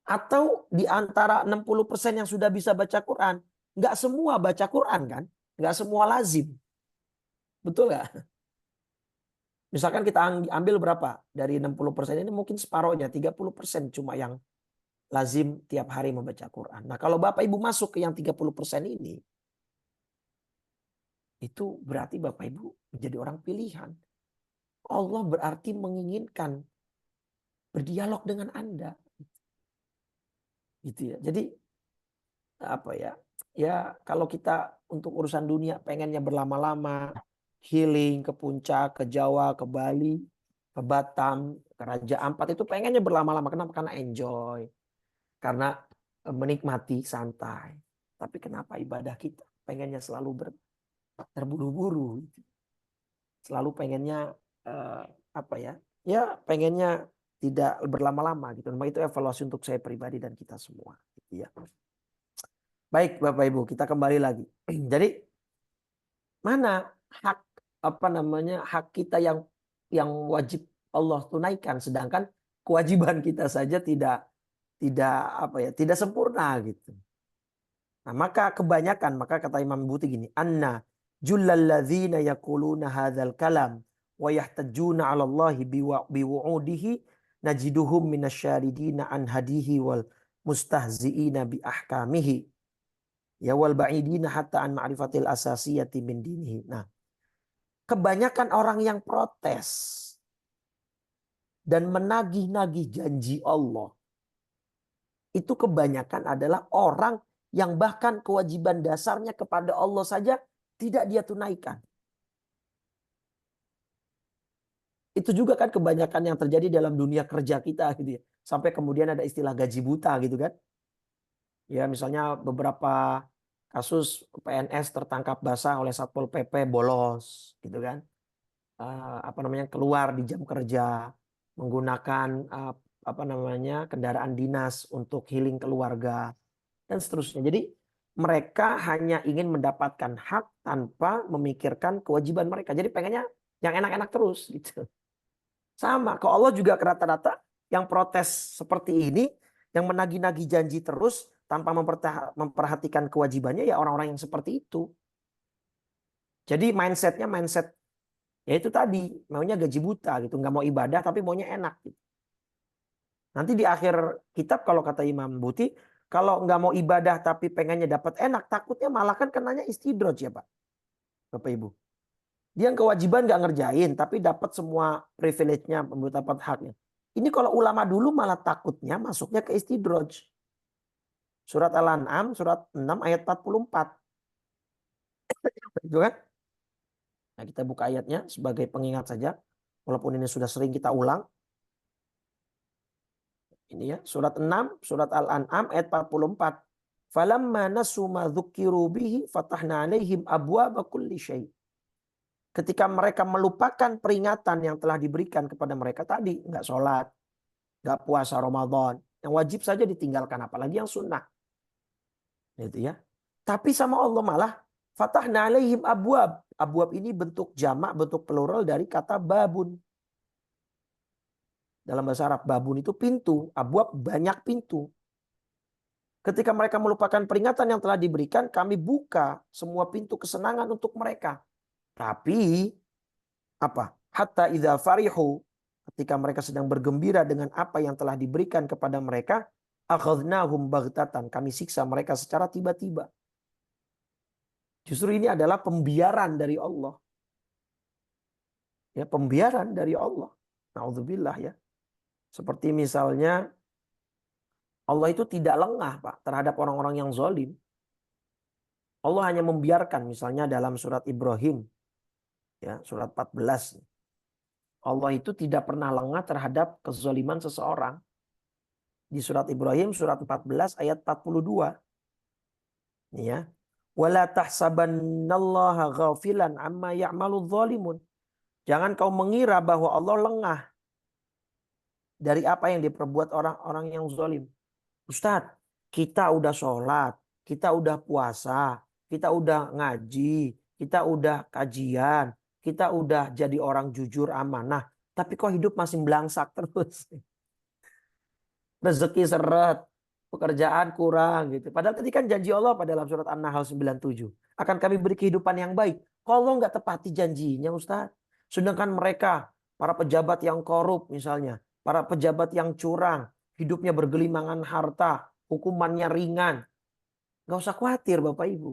Atau di antara 60% yang sudah bisa baca Quran. Nggak semua baca Quran kan. Nggak semua lazim. Betul nggak? Misalkan kita ambil berapa? Dari 60% ini mungkin separohnya. 30% cuma yang lazim tiap hari membaca Quran. Nah kalau Bapak Ibu masuk ke yang 30% ini. Itu berarti Bapak Ibu menjadi orang pilihan. Allah berarti menginginkan berdialog dengan Anda. Gitu ya. Jadi apa ya? Ya kalau kita untuk urusan dunia pengennya berlama-lama, healing ke puncak, ke Jawa, ke Bali, ke Batam, ke Raja Ampat itu pengennya berlama-lama. Kenapa? Karena enjoy. Karena menikmati santai. Tapi kenapa ibadah kita pengennya selalu terburu-buru? Selalu pengennya apa ya? Ya pengennya tidak berlama-lama gitu. Memang itu evaluasi untuk saya pribadi dan kita semua. Gitu ya. Baik Bapak Ibu, kita kembali lagi. Jadi mana hak hak kita yang wajib Allah tunaikan, sedangkan kewajiban kita saja tidak sempurna gitu. Nah, maka kata Imam Buti gini, anna jullal ladzina yaquluna hadzal kalam wa yahtajuna 'ala Allah biwu'udihi najiduhum minasyaridina an hadihi wal mustahzi'ina bi ahkamihi ya wal ba'idina hatta an ma'rifatil asasiyati min dinihi. Nah, kebanyakan orang yang protes dan menagih-nagih janji Allah itu kebanyakan adalah orang yang bahkan kewajiban dasarnya kepada Allah saja tidak dia tunaikan. Itu juga kan kebanyakan yang terjadi dalam dunia kerja kita gitu ya. Sampai kemudian ada istilah gaji buta gitu kan. Ya misalnya beberapa kasus PNS tertangkap basah oleh Satpol PP bolos gitu kan. Keluar di jam kerja menggunakan kendaraan dinas untuk healing keluarga dan seterusnya. Jadi mereka hanya ingin mendapatkan hak tanpa memikirkan kewajiban mereka. Jadi pengennya yang enak-enak terus gitu. Sama, ke Allah juga rata-rata yang protes seperti ini, yang menagih-nagih janji terus tanpa memperhatikan kewajibannya ya orang-orang yang seperti itu. Jadi mindsetnya mindset ya itu tadi, maunya gaji buta gitu, nggak mau ibadah tapi maunya enak gitu. Nanti di akhir kitab kalau kata Imam Buti, kalau nggak mau ibadah tapi pengennya dapat enak, takutnya malah kan kenanya istidraj ya Pak, Bapak Ibu. Dia yang kewajiban nggak ngerjain, tapi dapat semua privilege-nya, dapat haknya. Ini kalau ulama dulu malah takutnya masuknya ke istidraj. Surat Al-An'am, surat 6 ayat 44. Itu kan? Nah, kita buka ayatnya sebagai pengingat saja. Walaupun ini sudah sering kita ulang. Ini ya, surat 6, surat Al-An'am ayat 44. Falamma nasu ma dzukiru bihi fatahna alaihim abwaaba kulli syai'. Ketika mereka melupakan peringatan yang telah diberikan kepada mereka tadi, nggak sholat, nggak puasa Ramadan, yang wajib saja ditinggalkan, apalagi yang sunnah, gitu ya. Tapi sama Allah malah fatahna alaihim abwab. Abwab ini bentuk jamak, bentuk plural dari kata babun. Dalam bahasa Arab babun itu pintu, abwab banyak pintu. Ketika mereka melupakan peringatan yang telah diberikan, kami buka semua pintu kesenangan untuk mereka. Tapi apa? Hatta idza farihu, ketika mereka sedang bergembira dengan apa yang telah diberikan kepada mereka, akhadnahum baghtatan, kami siksa mereka secara tiba-tiba. Justru ini adalah pembiaran dari Allah. Ya, pembiaran dari Allah. Nauzubillah ya. Seperti misalnya Allah itu tidak lengah Pak terhadap orang-orang yang zalim. Allah hanya membiarkan, misalnya dalam surat Ibrahim ya, surat 14. Allah itu tidak pernah lengah terhadap kezaliman seseorang. Di surat Ibrahim surat 14 ayat 42. Ya. Wala tahsabannallaha ghafilan amma ya'maludz zalimun. Jangan kau mengira bahwa Allah lengah dari apa yang diperbuat orang-orang yang zalim. Ustadz, kita udah sholat, kita udah puasa, kita udah ngaji, kita udah kajian, kita udah jadi orang jujur amanah, tapi kok hidup masih belangsak terus. Rezeki seret, pekerjaan kurang gitu. Padahal tadi kan janji Allah pada dalam surat An-Nahl 97. Akan kami beri kehidupan yang baik. Kalau nggak tepati janjinya Ustadz. Sedangkan mereka, para pejabat yang korup misalnya, para pejabat yang curang, hidupnya bergelimangan harta, hukumannya ringan. Nggak usah khawatir Bapak Ibu.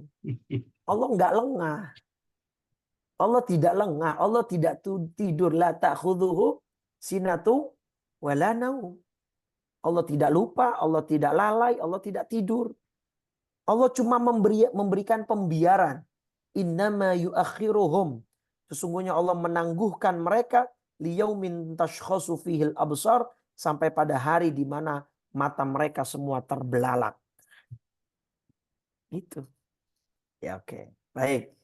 Allah nggak lengah. Allah tidak lengah. Allah tidak tidur. La ta'khudhuhu sinatu wala naum. Allah tidak lupa, Allah tidak lalai, Allah tidak tidur. Allah cuma memberikan pembiaran. Innama yuakhiruhum. Sesungguhnya Allah menangguhkan mereka liyaumin tashkhasu fihil absar, sampai pada hari di mana mata mereka semua terbelalak. Itu. Ya oke. Baik.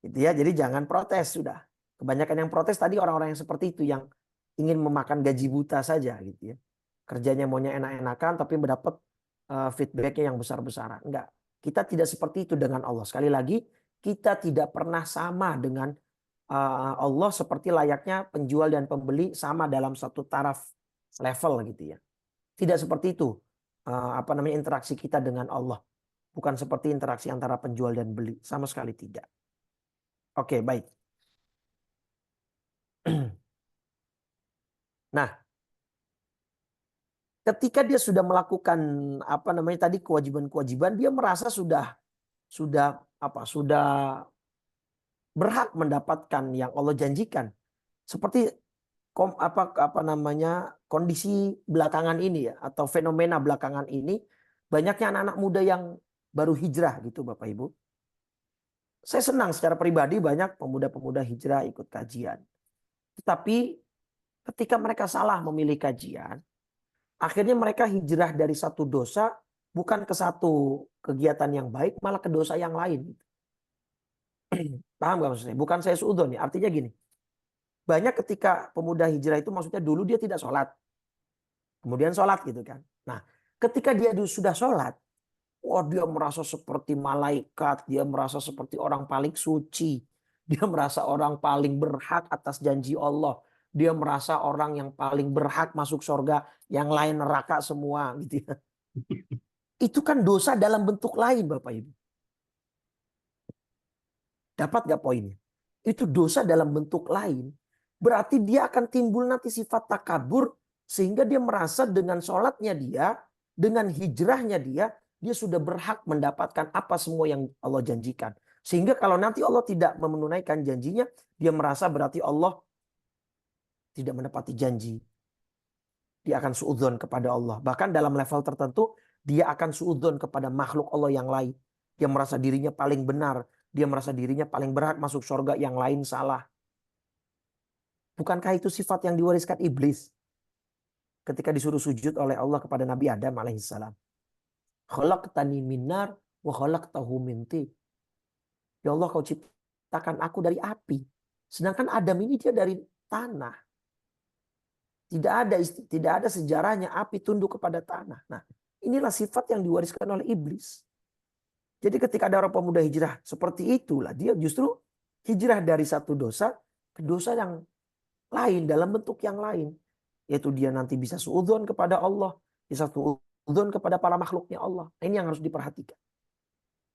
Itu ya, jadi jangan protes sudah. Kebanyakan yang protes tadi orang-orang yang seperti itu yang ingin memakan gaji buta saja gitu ya. Kerjanya maunya enak-enakan tapi mendapat feedbacknya yang besar-besaran. Enggak. Kita tidak seperti itu dengan Allah. Sekali lagi, kita tidak pernah sama dengan Allah seperti layaknya penjual dan pembeli sama dalam satu taraf level gitu ya. Tidak seperti itu interaksi kita dengan Allah. Bukan seperti interaksi antara penjual dan beli. Sama sekali tidak. Oke, baik. Nah, ketika dia sudah melakukan tadi kewajiban-kewajiban, dia merasa sudah berhak mendapatkan yang Allah janjikan. Seperti kondisi belakangan ini ya, atau fenomena belakangan ini, banyaknya anak-anak muda yang baru hijrah gitu Bapak Ibu. Saya senang secara pribadi banyak pemuda-pemuda hijrah ikut kajian. Tetapi ketika mereka salah memilih kajian, akhirnya mereka hijrah dari satu dosa bukan ke satu kegiatan yang baik, malah ke dosa yang lain. Paham gak maksudnya? Bukan saya suudzon nih. Artinya gini. Banyak ketika pemuda hijrah itu maksudnya dulu dia tidak sholat. Kemudian sholat gitu kan. Nah ketika dia sudah sholat. Wah dia merasa seperti malaikat. Dia merasa seperti orang paling suci. Dia merasa orang paling berhak atas janji Allah. Dia merasa orang yang paling berhak masuk surga. Yang lain neraka semua gitu ya. Itu kan dosa dalam bentuk lain Bapak Ibu. Dapat gak poinnya? Itu dosa dalam bentuk lain. Berarti dia akan timbul nanti sifat takabur. Sehingga dia merasa dengan sholatnya dia, dengan hijrahnya dia sudah berhak mendapatkan apa semua yang Allah janjikan. Sehingga kalau nanti Allah tidak menunaikan janjinya, dia merasa berarti Allah tidak menepati janji. Dia akan suudzon kepada Allah. Bahkan dalam level tertentu, dia akan suudzon kepada makhluk Allah yang lain. Dia merasa dirinya paling benar. Dia merasa dirinya paling berhak masuk surga, yang lain salah. Bukankah itu sifat yang diwariskan iblis? Ketika disuruh sujud oleh Allah kepada Nabi Adam alaihissalam. Khalaqtani min nar wa khalaqtahu min tin. Ya Allah kau ciptakan aku dari api. Sedangkan Adam ini dia dari tanah. Tidak ada sejarahnya api tunduk kepada tanah. Nah, inilah sifat yang diwariskan oleh iblis. Jadi ketika ada orang pemuda hijrah seperti itulah, dia justru hijrah dari satu dosa ke dosa yang lain dalam bentuk yang lain. Yaitu dia nanti bisa suudzon kepada Allah, bisa suudzon kepada para makhluknya Allah. Nah, ini yang harus diperhatikan.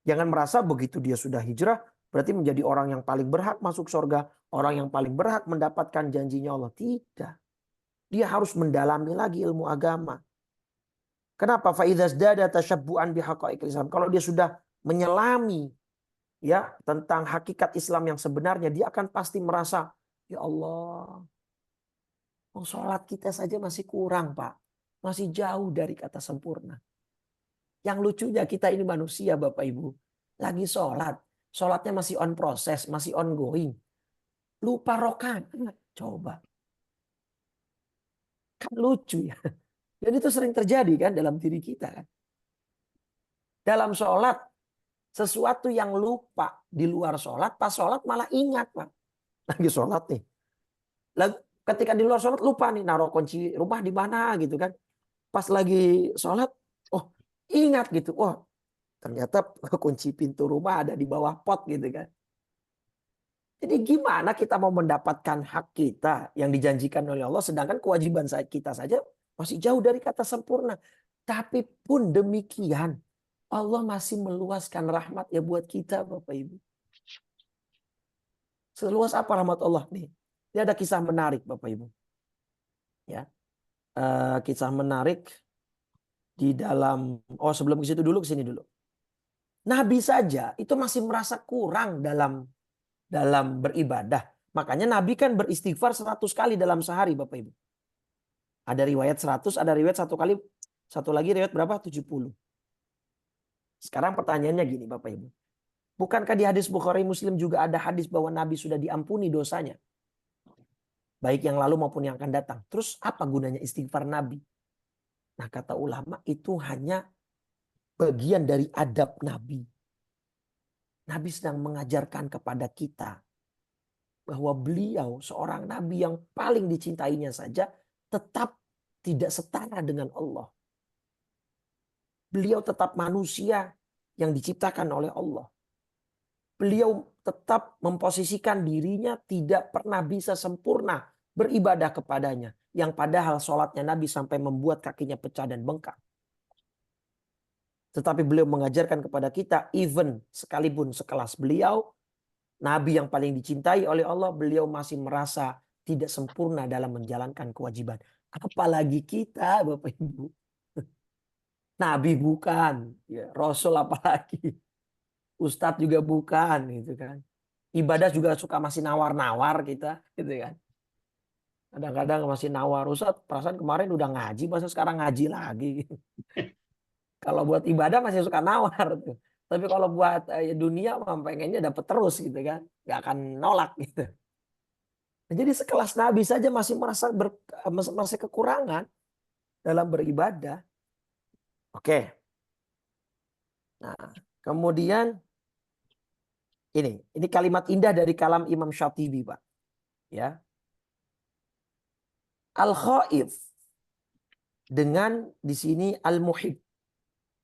Jangan merasa begitu dia sudah hijrah berarti menjadi orang yang paling berhak masuk surga, orang yang paling berhak mendapatkan janjinya Allah. Tidak. Dia harus mendalami lagi ilmu agama. Kenapa? Fa idza zdada tashabbu'an bihaqa'iqil Islam. Kalau dia sudah menyelami ya tentang hakikat Islam yang sebenarnya, dia akan pasti merasa, ya Allah, sholat kita saja masih kurang, Pak. Masih jauh dari kata sempurna. Yang lucunya kita ini manusia, Bapak Ibu. Lagi sholat. Sholatnya masih on proses, masih ongoing. Lupa rokaat. Coba. Kan lucu ya. Dan itu sering terjadi kan dalam diri kita kan. Dalam sholat, sesuatu yang lupa di luar sholat, pas sholat malah ingat Pak. Lagi sholat nih. Lalu ketika di luar sholat lupa nih naruh kunci rumah di mana gitu kan. Pas lagi sholat, oh ingat gitu. Oh ternyata kunci pintu rumah ada di bawah pot gitu kan. Jadi gimana kita mau mendapatkan hak kita yang dijanjikan oleh Allah, sedangkan kewajiban kita saja masih jauh dari kata sempurna. Tapi pun demikian, Allah masih meluaskan rahmat-Nya buat kita Bapak Ibu. Seluas apa rahmat Allah nih? Ini ada kisah menarik Bapak Ibu. Ya, kisah menarik di dalam, sebelum ke situ dulu, ke sini dulu. Nabi saja itu masih merasa kurang dalam beribadah. Makanya Nabi kan beristighfar 100 kali dalam sehari Bapak Ibu. Ada riwayat 100, ada riwayat satu lagi riwayat berapa? 70. Sekarang pertanyaannya gini Bapak Ibu. Bukankah di hadis Bukhari Muslim juga ada hadis bahwa Nabi sudah diampuni dosanya? Baik yang lalu maupun yang akan datang. Terus apa gunanya istighfar Nabi? Nah kata ulama itu hanya bagian dari adab Nabi. Nabi sedang mengajarkan kepada kita bahwa beliau seorang nabi yang paling dicintainya saja tetap tidak setara dengan Allah. Beliau tetap manusia yang diciptakan oleh Allah. Beliau tetap memposisikan dirinya tidak pernah bisa sempurna beribadah kepadanya. Yang padahal sholatnya Nabi sampai membuat kakinya pecah dan bengkak. Tetapi beliau mengajarkan kepada kita, even sekalipun sekelas beliau, Nabi yang paling dicintai oleh Allah, beliau masih merasa tidak sempurna dalam menjalankan kewajiban. Apalagi kita, Bapak Ibu. Nabi bukan, ya, Rasul apalagi. Ustadz juga bukan, gitu kan. Ibadah juga suka masih nawar-nawar kita, gitu kan. Kadang-kadang masih nawar, Ustadz, perasaan kemarin udah ngaji, masa sekarang ngaji lagi. Kalau buat ibadah masih suka nawar tuh. Tapi kalau buat dunia pengennya dapat terus gitu kan. Gak akan nolak gitu. Nah, jadi sekelas Nabi saja masih merasa kekurangan dalam beribadah. Oke. Nah, kemudian ini kalimat indah dari kalam Imam Syatibi, Pak. Ya. Al-khaif dengan di sini al-muhib.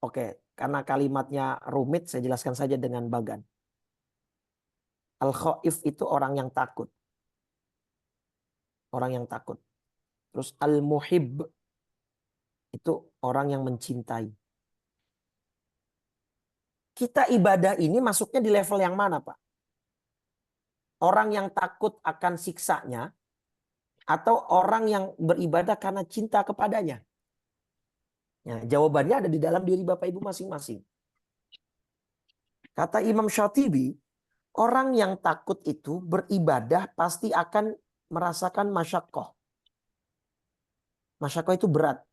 Oke, karena kalimatnya rumit saya jelaskan saja dengan bagan. Al-khaif itu orang yang takut. Orang yang takut. Terus al-muhib itu orang yang mencintai. Kita ibadah ini masuknya di level yang mana, Pak? Orang yang takut akan siksanya atau orang yang beribadah karena cinta kepadanya? Ya, jawabannya ada di dalam diri Bapak Ibu masing-masing. Kata Imam Syatibi, orang yang takut itu beribadah pasti akan merasakan masyaqqah. Masyaqqah itu berat.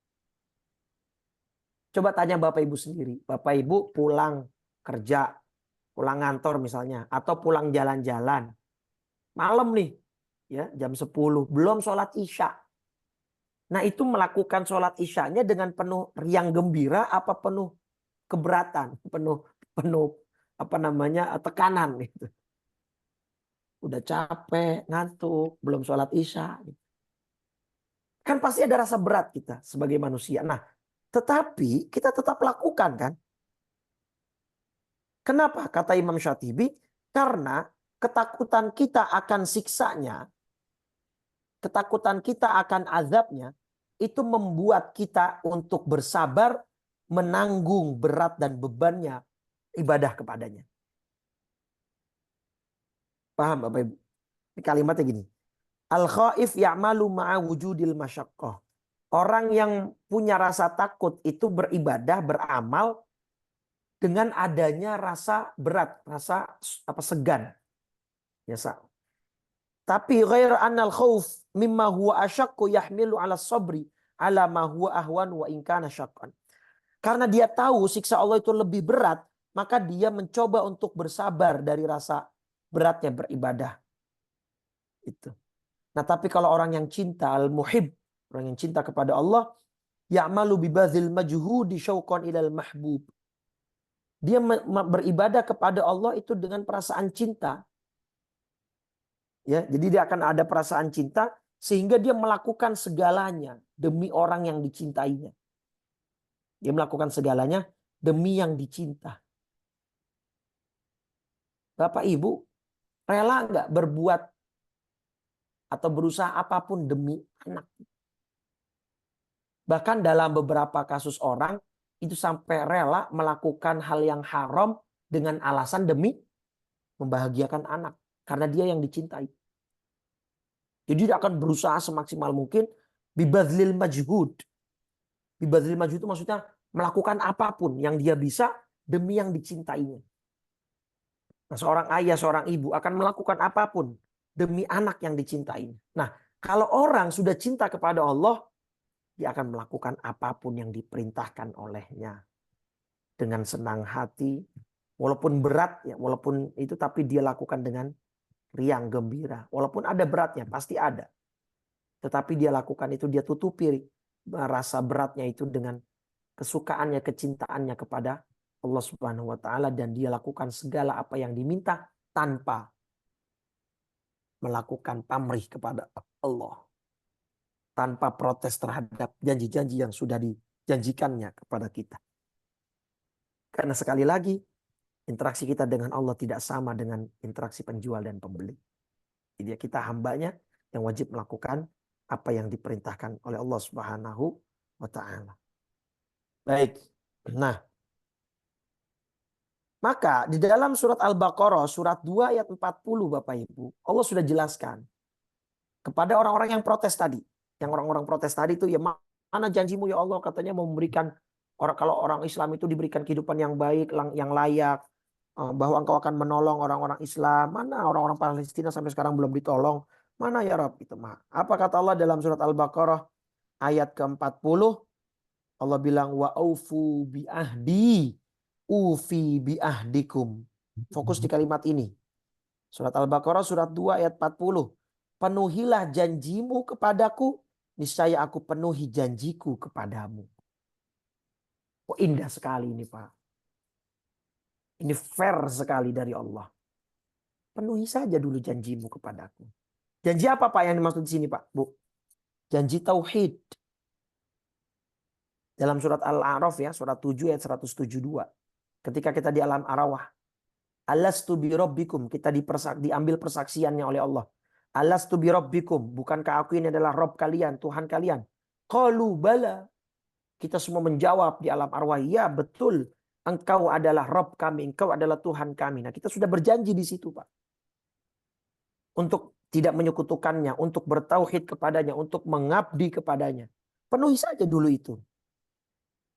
Coba tanya Bapak Ibu sendiri. Bapak Ibu pulang kerja, pulang ngantor misalnya, atau pulang jalan-jalan. Malam nih, ya jam 10, belum sholat isya. Nah itu melakukan sholat isyanya dengan penuh riang gembira apa penuh keberatan, penuh penuh apa namanya tekanan gitu. Udah capek, ngantuk, belum sholat isya. Kan pasti ada rasa berat kita sebagai manusia. Nah, tetapi kita tetap lakukan kan? Kenapa? Kata Imam Syatibi, karena ketakutan kita akan siksanya, ketakutan kita akan azabnya, itu membuat kita untuk bersabar menanggung berat dan bebannya ibadah kepadanya. Paham Bapak Ibu? Ini kalimatnya gini. Al-khaif ya'malu ma'a wujudil masyaqqah. Orang yang punya rasa takut itu beribadah, beramal dengan adanya rasa berat, rasa segan. Ya, tapi ghair anal khauf mimma huwa asyaqqu yahmilu 'ala sabri 'ala ma huwa ahwan wa in kana syaqqan. Karena dia tahu siksa Allah itu lebih berat, maka dia mencoba untuk bersabar dari rasa beratnya beribadah. Itu. Nah, tapi kalau orang yang cinta al-muhib, orang yang cinta kepada Allah, ya'malu bibadzil majhudi syauqan ilal mahbub. Dia beribadah kepada Allah itu dengan perasaan cinta. Ya, jadi dia akan ada perasaan cinta sehingga dia melakukan segalanya demi orang yang dicintainya. Dia melakukan segalanya demi yang dicinta. Bapak Ibu, rela nggak berbuat atau berusaha apapun demi anak? Bahkan dalam beberapa kasus orang itu sampai rela melakukan hal yang haram dengan alasan demi membahagiakan anak. Karena dia yang dicintai. Jadi dia akan berusaha semaksimal mungkin bibadzlil majhud. Bibadzlil majhud itu maksudnya melakukan apapun yang dia bisa demi yang dicintainya. Nah, seorang ayah, seorang ibu akan melakukan apapun demi anak yang dicintainya. Nah, kalau orang sudah cinta kepada Allah, dia akan melakukan apapun yang diperintahkan olehnya dengan senang hati, walaupun berat ya, walaupun itu tapi dia lakukan dengan riang gembira. Walaupun ada beratnya, pasti ada. Tetapi dia lakukan itu, dia tutupi rasa beratnya itu dengan kesukaannya, kecintaannya kepada Allah Subhanahu wa taala, dan dia lakukan segala apa yang diminta tanpa melakukan pamrih kepada Allah. Tanpa protes terhadap janji-janji yang sudah dijanjikannya kepada kita. Karena sekali lagi, interaksi kita dengan Allah tidak sama dengan interaksi penjual dan pembeli. Jadi kita hambanya yang wajib melakukan apa yang diperintahkan oleh Allah Subhanahu wa taala. Baik. Nah, maka di dalam surat Al-Baqarah surat 2 ayat 40 Bapak Ibu, Allah sudah jelaskan kepada orang-orang yang protes tadi. Yang orang-orang protes tadi itu, ya mana janjimu ya Allah, katanya mau memberikan kalau orang Islam itu diberikan kehidupan yang baik, yang layak, bahwa engkau akan menolong orang-orang Islam. Mana orang-orang Palestina sampai sekarang belum ditolong? Mana ya Rabb? Itu mah. Apa kata Allah dalam surat Al-Baqarah ayat ke-40? Allah bilang wa aufu bi ahdi ufi bi ahdikum. Fokus di kalimat ini. Surat Al-Baqarah surat 2 ayat 40. Penuhilah janjimu kepadaku, niscaya aku penuhi janjiku kepadamu. Oh, indah sekali ini Pak. Ini fair sekali dari Allah. Penuhi saja dulu janjimu kepadaku. Janji apa Pak yang dimaksud di sini Pak, Bu? Janji tauhid. Dalam surat Al-A'raf ya, surat 7 ayat 172. Ketika kita di alam arawah. Alastu bi rabbikum, kita diambil persaksiannya oleh Allah. Alastu bi rabbikum, bukankah aku ini adalah Rabb kalian, Tuhan kalian? Qalu bala. Kita semua menjawab di alam arwah, ya betul. Engkau adalah Rabb kami, engkau adalah Tuhan kami. Nah, kita sudah berjanji di situ, Pak. Untuk tidak menyekutukannya, untuk bertauhid kepadanya, untuk mengabdi kepadanya. Penuhi saja dulu itu.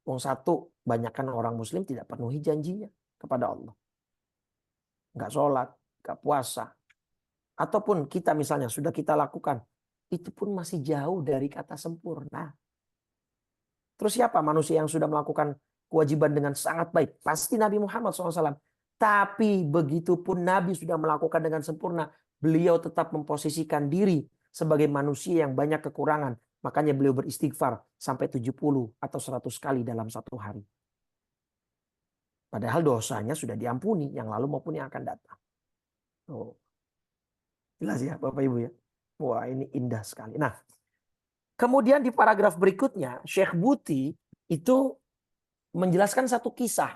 Wong satu, banyakkan orang muslim tidak penuhi janjinya kepada Allah. Enggak sholat, enggak puasa. Ataupun kita misalnya sudah kita lakukan, itu pun masih jauh dari kata sempurna. Terus siapa manusia yang sudah melakukan kewajiban dengan sangat baik? Pasti Nabi Muhammad SAW. Tapi begitu pun Nabi sudah melakukan dengan sempurna, beliau tetap memposisikan diri sebagai manusia yang banyak kekurangan. Makanya beliau beristighfar sampai 70 atau 100 kali dalam satu hari. Padahal dosanya sudah diampuni, yang lalu maupun yang akan datang. Oh. Jelas ya Bapak Ibu ya. Wah ini indah sekali. Nah, kemudian di paragraf berikutnya, Syekh Buti itu menjelaskan satu kisah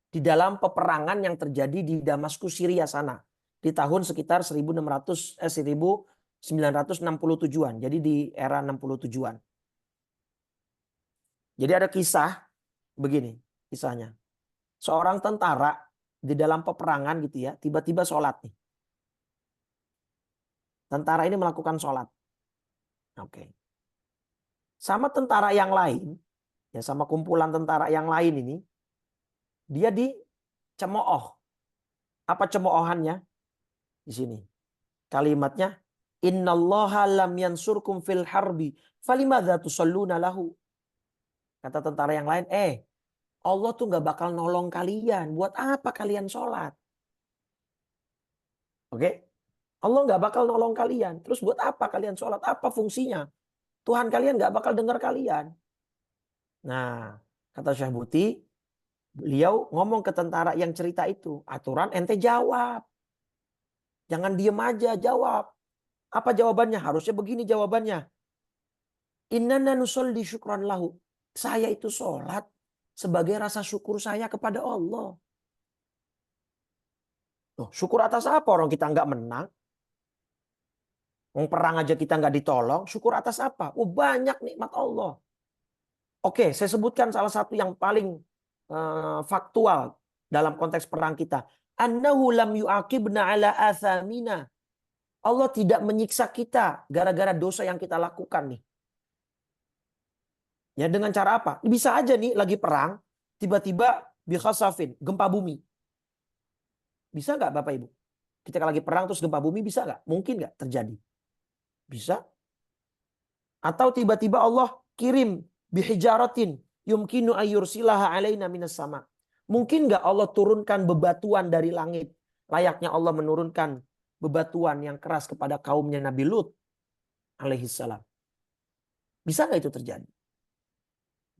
di dalam peperangan yang terjadi di Damaskus, Syria sana. Di tahun sekitar 1967-an. Jadi di era 67-an. Jadi ada kisah begini kisahnya. Seorang tentara di dalam peperangan gitu ya, tiba-tiba sholat nih. Tentara ini melakukan sholat. Oke. Sama tentara yang lain, ya sama kumpulan tentara yang lain ini, dia dicemooh. Apa cemoohannya? Di sini. Kalimatnya, innallaha lam yansurkum fil harbi, falimadza tusalluna lahu. Kata tentara yang lain, Allah tuh nggak bakal nolong kalian. Buat apa kalian sholat? Oke? Allah nggak bakal nolong kalian. Terus buat apa kalian sholat? Apa fungsinya? Tuhan kalian nggak bakal dengar kalian. Nah, kata Syekh Buti, beliau ngomong ke tentara yang cerita itu. Aturan ente jawab. Jangan diem aja, jawab. Apa jawabannya? Harusnya begini jawabannya. Innana nusolli syukran lahu. Saya itu sholat sebagai rasa syukur saya kepada Allah. Loh, syukur atas apa orang kita nggak menang? Mau perang aja kita nggak ditolong. Syukur atas apa? Oh banyak nikmat Allah. Oke, saya sebutkan salah satu yang paling faktual dalam konteks perang kita. Annahu lam yu'aqibna ala athamina. Allah tidak menyiksa kita gara-gara dosa yang kita lakukan nih. Ya dengan cara apa? Bisa aja nih lagi perang, tiba-tiba bikhasafin, gempa bumi. Bisa nggak Bapak Ibu? Kita lagi perang terus gempa bumi bisa nggak? Mungkin nggak terjadi? Bisa. Atau tiba-tiba Allah kirim bihijaratin yumkinu ayyursilaha alaina minas sama. Mungkin nggak Allah turunkan bebatuan dari langit? Layaknya Allah menurunkan bebatuan yang keras kepada kaumnya Nabi Lut alaihissalam. Bisa nggak itu terjadi?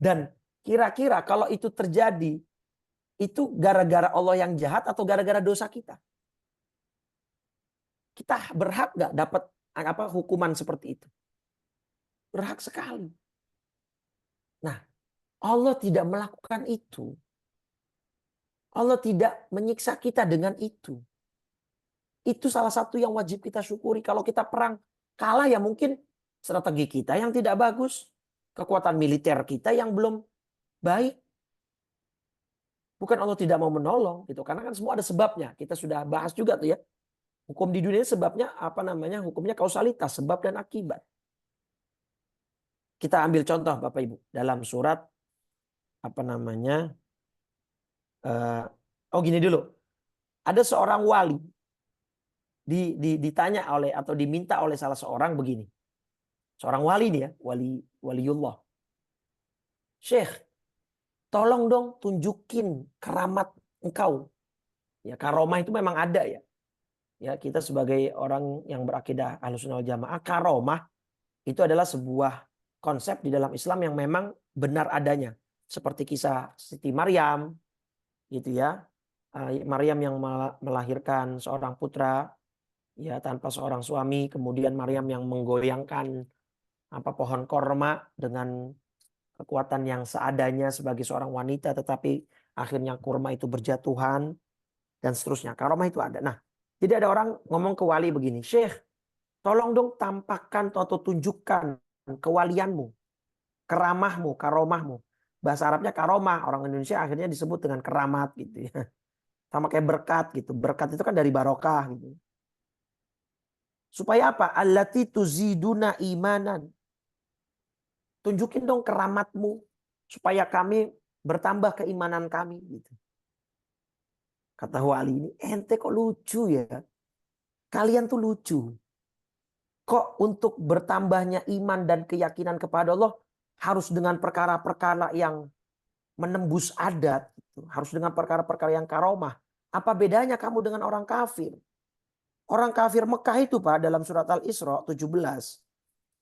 Dan kira-kira kalau itu terjadi, itu gara-gara Allah yang jahat atau gara-gara dosa kita? Kita berhak nggak dapat hukuman seperti itu? Berhak sekali. Nah, Allah tidak melakukan itu. Allah tidak menyiksa kita dengan itu. Itu salah satu yang wajib kita syukuri. Kalau kita perang kalah ya mungkin strategi kita yang tidak bagus. Kekuatan militer kita yang belum baik. Bukan Allah tidak mau menolong gitu. Karena kan semua ada sebabnya. Kita sudah bahas juga tuh ya. Hukum di dunia sebabnya hukumnya kausalitas, sebab dan akibat. Kita ambil contoh Bapak Ibu dalam surat gini dulu. Ada seorang wali ditanya oleh atau diminta oleh salah seorang begini. Seorang wali nih ya, waliullah. Syekh, tolong dong tunjukin keramat engkau. Ya, karomah itu memang ada ya. Ya, kita sebagai orang yang berakidah Ahlussunnah wal Jamaah, karomah itu adalah sebuah konsep di dalam Islam yang memang benar adanya. Seperti kisah Siti Maryam, gitu ya. Maryam yang melahirkan seorang putra ya tanpa seorang suami, kemudian Maryam yang menggoyangkan pohon korma dengan kekuatan yang seadanya sebagai seorang wanita, tetapi akhirnya kurma itu berjatuhan dan seterusnya. Karomah itu ada. Nah, jadi ada orang ngomong ke wali begini, Syekh, tolong dong tampakkan atau tunjukkan kewalianmu, keramahmu, karomahmu. Bahasa Arabnya karomah, orang Indonesia akhirnya disebut dengan keramat gitu ya. Sama kayak berkat gitu. Berkat itu kan dari barokah gitu. Supaya apa? Allati tuziduna imanan. Tunjukin dong keramatmu supaya kami bertambah keimanan kami gitu. Kata wali ini, ente kok lucu ya? Kalian tuh lucu. Kok untuk bertambahnya iman dan keyakinan kepada Allah harus dengan perkara-perkara yang menembus adat, gitu. Harus dengan perkara-perkara yang karomah. Apa bedanya kamu dengan orang kafir? Orang kafir Mekah itu Pak dalam surat Al-Isra 17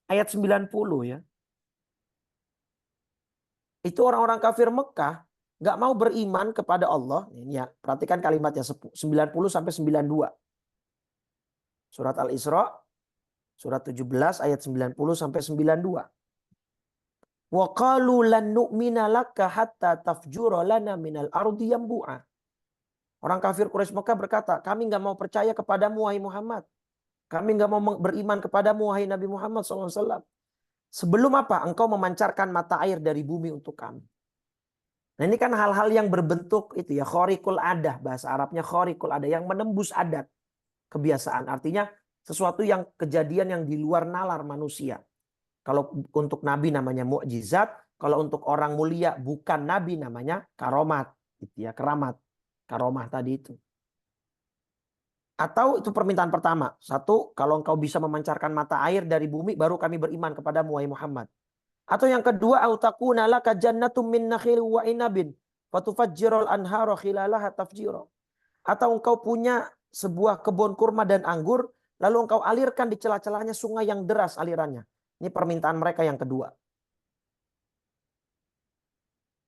ayat 90 ya. Itu orang-orang kafir Mekah nggak mau beriman kepada Allah. Ini ya, perhatikan kalimatnya 90 sampai 92. Surat Al-Isra surat 17 ayat 90 sampai 92. Wa qalu lan nu'mina laka hatta tafjura lana minal ardi yanbu'a. Orang kafir Quraisy Mekah berkata, kami nggak mau percaya kepadamu wahai Muhammad. Kami nggak mau beriman kepadamu wahai Nabi Muhammad SAW. Sebelum apa? Engkau memancarkan mata air dari bumi untuk kami. Nah ini kan hal-hal yang berbentuk itu ya, khariqul adah, bahasa Arabnya khariqul adah, yang menembus adat, kebiasaan. Artinya sesuatu yang kejadian yang di luar nalar manusia. Kalau untuk nabi namanya mukjizat, kalau untuk orang mulia bukan nabi namanya karomat, gitu ya, keramat. Karomah tadi itu. Atau itu permintaan pertama. Satu, kalau engkau bisa memancarkan mata air dari bumi, baru kami beriman kepadamu wahai Muhammad. Atau yang kedua, au takuna laka jannatum min nakhil wa inabin fatufajjirul anhara khilalaha tafjira. Atau engkau punya sebuah kebun kurma dan anggur, lalu engkau alirkan di celah-celahnya sungai yang deras alirannya. Ini permintaan mereka yang kedua.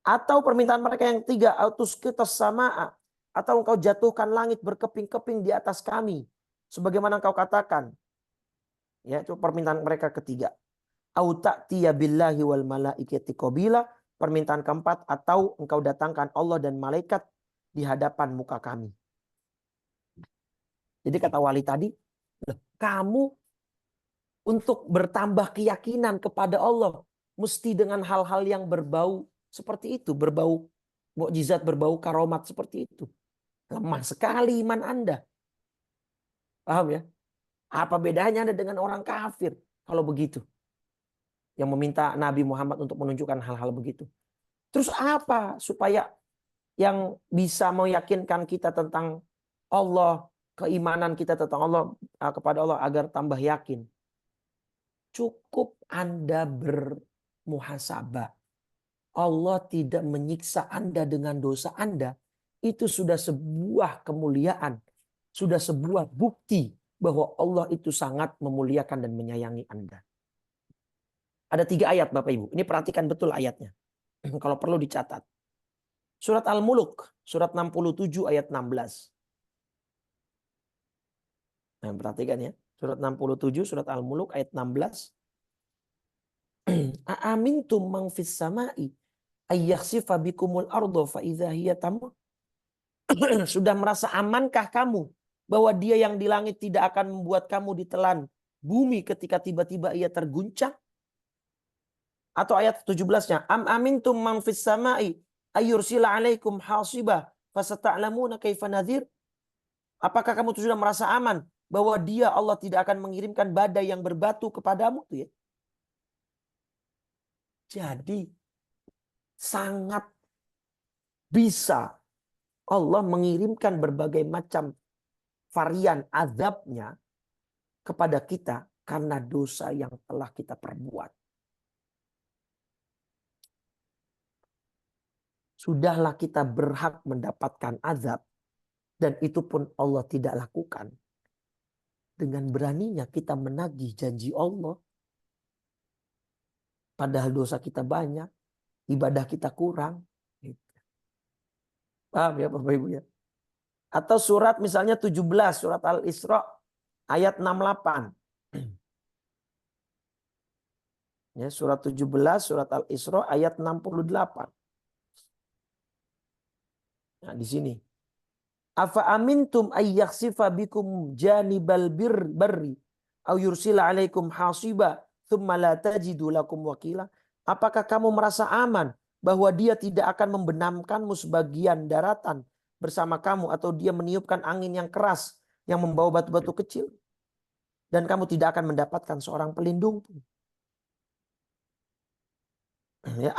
Atau permintaan mereka yang ketiga, autus kita sama, atau engkau jatuhkan langit berkeping-keping di atas kami, sebagaimana engkau katakan. Ya, itu permintaan mereka ketiga. Au ta'tiya billahi wal malaikati qabila, permintaan keempat, atau engkau datangkan Allah dan malaikat di hadapan muka kami. Jadi kata wali tadi, kamu untuk bertambah keyakinan kepada Allah mesti dengan hal-hal yang berbau seperti itu, berbau mukjizat, berbau karomat seperti itu. Lemah sekali iman Anda. Paham ya? Apa bedanya Anda dengan orang kafir kalau begitu? Yang meminta Nabi Muhammad untuk menunjukkan hal-hal begitu. Terus apa supaya yang bisa meyakinkan kita tentang Allah, keimanan kita tentang Allah, kepada Allah agar tambah yakin? Cukup Anda bermuhasabah. Allah tidak menyiksa Anda dengan dosa Anda. Itu sudah sebuah kemuliaan. Sudah sebuah bukti bahwa Allah itu sangat memuliakan dan menyayangi Anda. Ada 3 ayat Bapak Ibu. Ini perhatikan betul ayatnya. Kalau perlu dicatat. Surat Al-Muluk. Surat 67 ayat 16. Nah, perhatikan ya. Surat 67, surat Al-Muluk ayat 16. Aamintum man fis samai ayyakhsifa bikumul ardo fa idza hiya tamur. Sudah merasa amankah kamu bahwa dia yang di langit tidak akan membuat kamu ditelan bumi ketika tiba-tiba ia terguncang? Atau ayat 17-nya, am amintum man fis samai ayursila alaikum hasibah fasata'lamuna kaifa nadhir. Apakah kamu sudah merasa aman bahwa dia Allah tidak akan mengirimkan badai yang berbatu kepadamu tuh ya? Jadi sangat bisa Allah mengirimkan berbagai macam varian azabnya kepada kita karena dosa yang telah kita perbuat. Sudahlah kita berhak mendapatkan azab dan itu pun Allah tidak lakukan. Dengan beraninya kita menagih janji Allah. Padahal dosa kita banyak, ibadah kita kurang. Paham ya Bapak Ibu ya? Atau surat misalnya 17, surat Al-Isra ayat 68. Ya, surat 17, surat Al-Isra ayat 68. Nah, di sini. Afa amintum ayyakhsifa bikum janibal barri au yursila alaikum hasiba thumma la tajidu lakum wakila. Apakah kamu merasa aman bahwa dia tidak akan membenamkanmu sebagian daratan bersama kamu, atau dia meniupkan angin yang keras yang membawa batu-batu kecil dan kamu tidak akan mendapatkan seorang pelindung pun. Ya,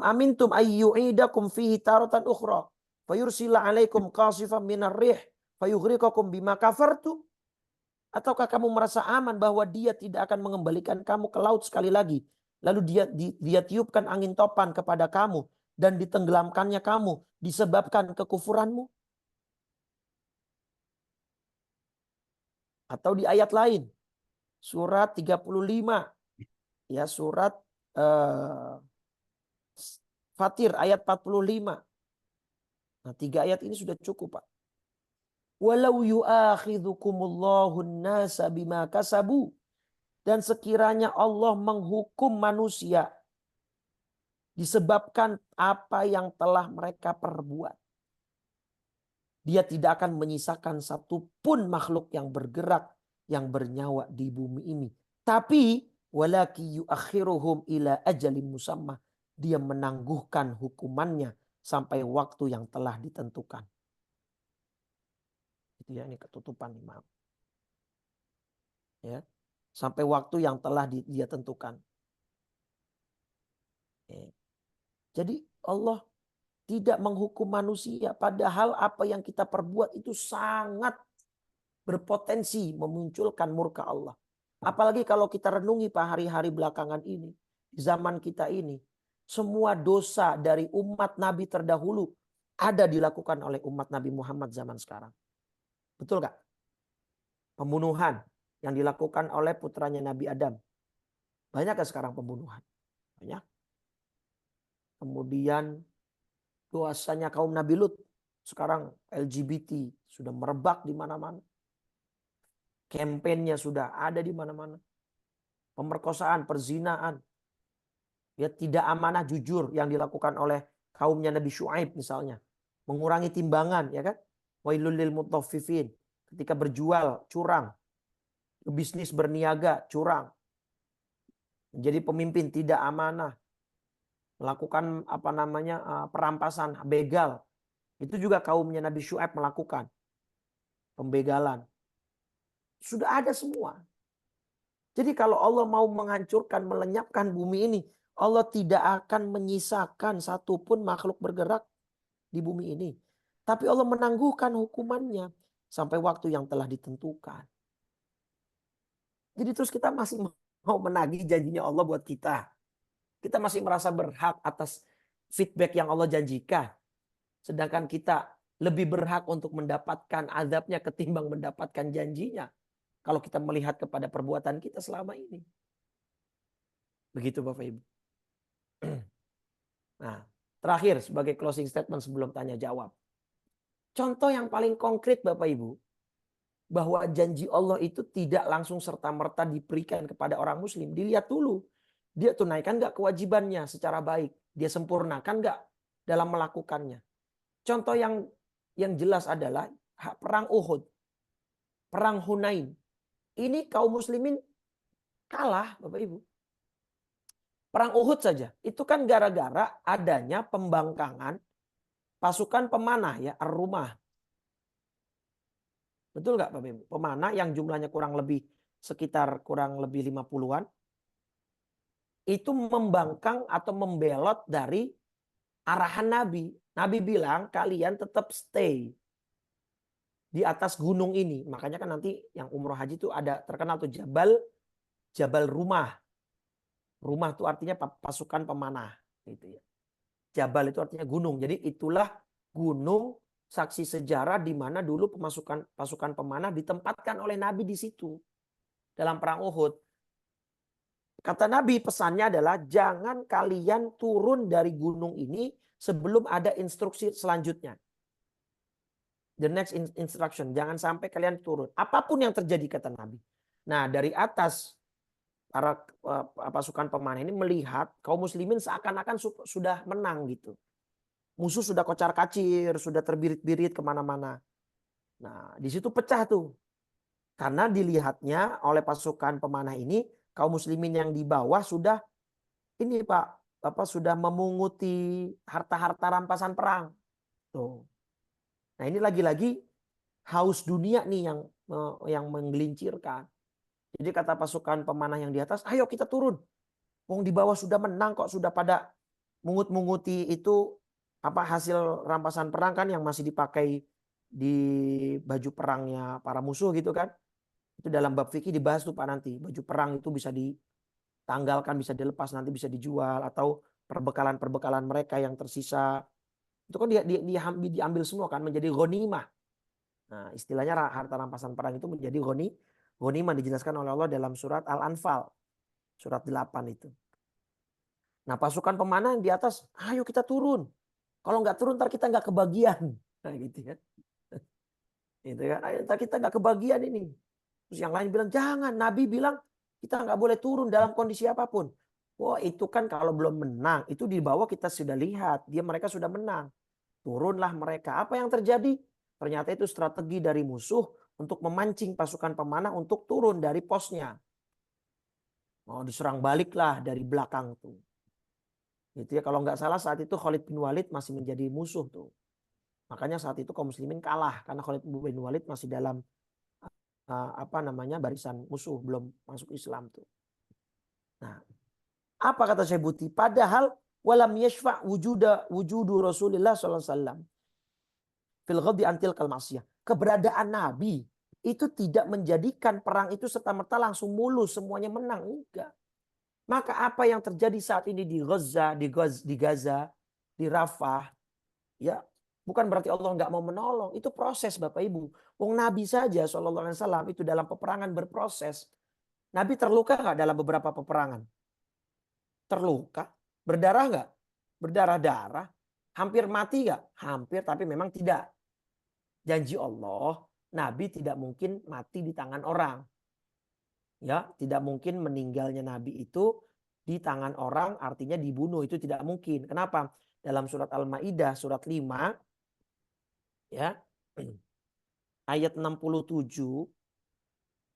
amintum ayyu'idakum fihi taratan ukhra fayursila alaikum qasifan minar rih fayughriqakum bima kafartum. Ataukah kamu merasa aman bahwa dia tidak akan mengembalikan kamu ke laut sekali lagi, lalu dia tiupkan angin topan kepada kamu dan ditenggelamkannya kamu disebabkan kekufuranmu? Atau di ayat lain, surat 35, ya, surat Fatir ayat 45. Nah, 3 ayat ini sudah cukup, Pak. Walau yu'akhidhukumullahu an-nasa bima kasabu, dan sekiranya Allah menghukum manusia disebabkan apa yang telah mereka perbuat, dia tidak akan menyisakan satupun makhluk yang bergerak, yang bernyawa di bumi ini. Tapi walaki yuakhiruhum ila ajalin musamma, dia menangguhkan hukumannya sampai waktu yang telah ditentukan. Itu ya, ini ketutupan, maaf. Ya, sampai waktu yang telah dia tentukan. Ya. Jadi Allah tidak menghukum manusia, padahal apa yang kita perbuat itu sangat berpotensi memunculkan murka Allah. Apalagi kalau kita renungi Pak hari-hari belakangan ini, di zaman kita ini, semua dosa dari umat Nabi terdahulu ada dilakukan oleh umat Nabi Muhammad zaman sekarang. Betul gak? Pembunuhan yang dilakukan oleh putranya Nabi Adam. Banyak gak sekarang pembunuhan? Banyak. Kemudian dosanya kaum Nabi Lut. Sekarang LGBT sudah merebak di mana-mana. Kampanyenya sudah ada di mana-mana. Pemerkosaan, perzinaan. Ya, tidak amanah jujur yang dilakukan oleh kaumnya Nabi Syuaib misalnya. Mengurangi timbangan, ya kan? Wailul lil mutaffifin. Ketika berjual, curang. Bisnis berniaga, curang. Menjadi pemimpin tidak amanah. Melakukan perampasan, begal. Itu juga kaumnya Nabi Syuaib melakukan. Pembegalan. Sudah ada semua. Jadi kalau Allah mau menghancurkan, melenyapkan bumi ini, Allah tidak akan menyisakan satupun makhluk bergerak di bumi ini. Tapi Allah menangguhkan hukumannya sampai waktu yang telah ditentukan. Jadi terus kita masih mau menagih janjinya Allah buat kita. Kita masih merasa berhak atas feedback yang Allah janjikan. Sedangkan kita lebih berhak untuk mendapatkan azabnya ketimbang mendapatkan janjinya. Kalau kita melihat kepada perbuatan kita selama ini. Begitu Bapak Ibu. Nah, terakhir sebagai closing statement sebelum tanya jawab. Contoh yang paling konkret Bapak Ibu, bahwa janji Allah itu tidak langsung serta-merta diberikan kepada orang muslim. Dilihat dulu, dia tunaikan gak kewajibannya secara baik? Dia sempurnakan gak dalam melakukannya? Contoh yang jelas adalah perang Uhud, perang Hunain. Ini kaum muslimin kalah Bapak Ibu. Perang Uhud saja, itu kan gara-gara adanya pembangkangan pasukan pemanah ya, Ar-Rumah. Betul nggak Bapak Ibu? Pemanah yang jumlahnya kurang lebih 50-an. Itu membangkang atau membelot dari arahan Nabi. Nabi bilang kalian tetap stay di atas gunung ini. Makanya kan nanti yang umroh haji itu ada terkenal tuh Jabal Rumah. Rumah itu artinya pasukan pemanah. Gitu ya. Jabal itu artinya gunung. Jadi itulah gunung saksi sejarah di mana dulu pasukan pemanah ditempatkan oleh Nabi di situ. Dalam perang Uhud. Kata Nabi pesannya adalah jangan kalian turun dari gunung ini sebelum ada instruksi selanjutnya. The next instruction, jangan sampai kalian turun. Apapun yang terjadi kata Nabi. Nah, dari atas para pasukan pemanah ini melihat kaum muslimin seakan-akan sudah menang gitu. Musuh sudah kocar-kacir, sudah terbirit-birit kemana-mana. Nah, di situ pecah tuh. Karena dilihatnya oleh pasukan pemanah ini, kaum muslimin yang di bawah sudah ini Pak, sudah memunguti harta-harta rampasan perang. Tuh. Nah, ini lagi-lagi haus dunia nih yang menggelincirkan. Jadi kata pasukan pemanah yang di atas, ayo kita turun. Wong di bawah sudah menang kok, sudah pada mungut-munguti itu hasil rampasan perang kan yang masih dipakai di baju perangnya para musuh gitu kan. Itu dalam bab fikih dibahas tuh Pak nanti. Baju perang itu bisa ditanggalkan, bisa dilepas, nanti bisa dijual. Atau perbekalan-perbekalan mereka yang tersisa. Itu kan diambil semua kan menjadi ghanimah. Nah, istilahnya harta rampasan perang itu menjadi ghanimah dijelaskan oleh Allah dalam surat Al-Anfal. Surat 8 itu. Nah, pasukan pemanah yang di atas, ayo kita turun. Kalau nggak turun ntar kita nggak kebagian. Nah, gitu ya. Itu kan, ayo ntar kita nggak kebagian ini. Terus yang lain bilang, jangan. Nabi bilang kita nggak boleh turun dalam kondisi apapun. Wah, itu kan kalau belum menang. Itu di bawah kita sudah lihat. Mereka sudah menang. Turunlah mereka. Apa yang terjadi? Ternyata itu strategi dari musuh untuk memancing pasukan pemanah untuk turun dari posnya. Mau diserang baliklah dari belakang tuh. Gitu ya, kalau nggak salah saat itu Khalid bin Walid masih menjadi musuh tuh. Makanya saat itu kaum muslimin kalah karena Khalid bin Walid masih dalam barisan musuh, belum masuk Islam tuh. Nah, apa kata Syekh Buti? Padahal walam yashfa' wujudu Rasulullah sallallahu alaihi wasallam fil ghaddi antil kal ma'siyah. Keberadaan Nabi itu tidak menjadikan perang itu serta-merta langsung mulus semuanya menang, enggak. Maka apa yang terjadi saat ini di Gaza, di Rafah, ya bukan berarti Allah nggak mau menolong. Itu proses Bapak Ibu. Wong Nabi saja Shallallahu Alaihi Wasallam itu dalam peperangan berproses. Nabi terluka nggak dalam beberapa peperangan? Terluka. Berdarah nggak? Berdarah-darah. Hampir mati nggak? Hampir, tapi memang tidak. Janji Allah, Nabi tidak mungkin mati di tangan orang. Ya, tidak mungkin meninggalnya Nabi itu di tangan orang, artinya dibunuh, itu tidak mungkin. Kenapa? Dalam surat Al-Maidah surat 5 ya. Ayat 67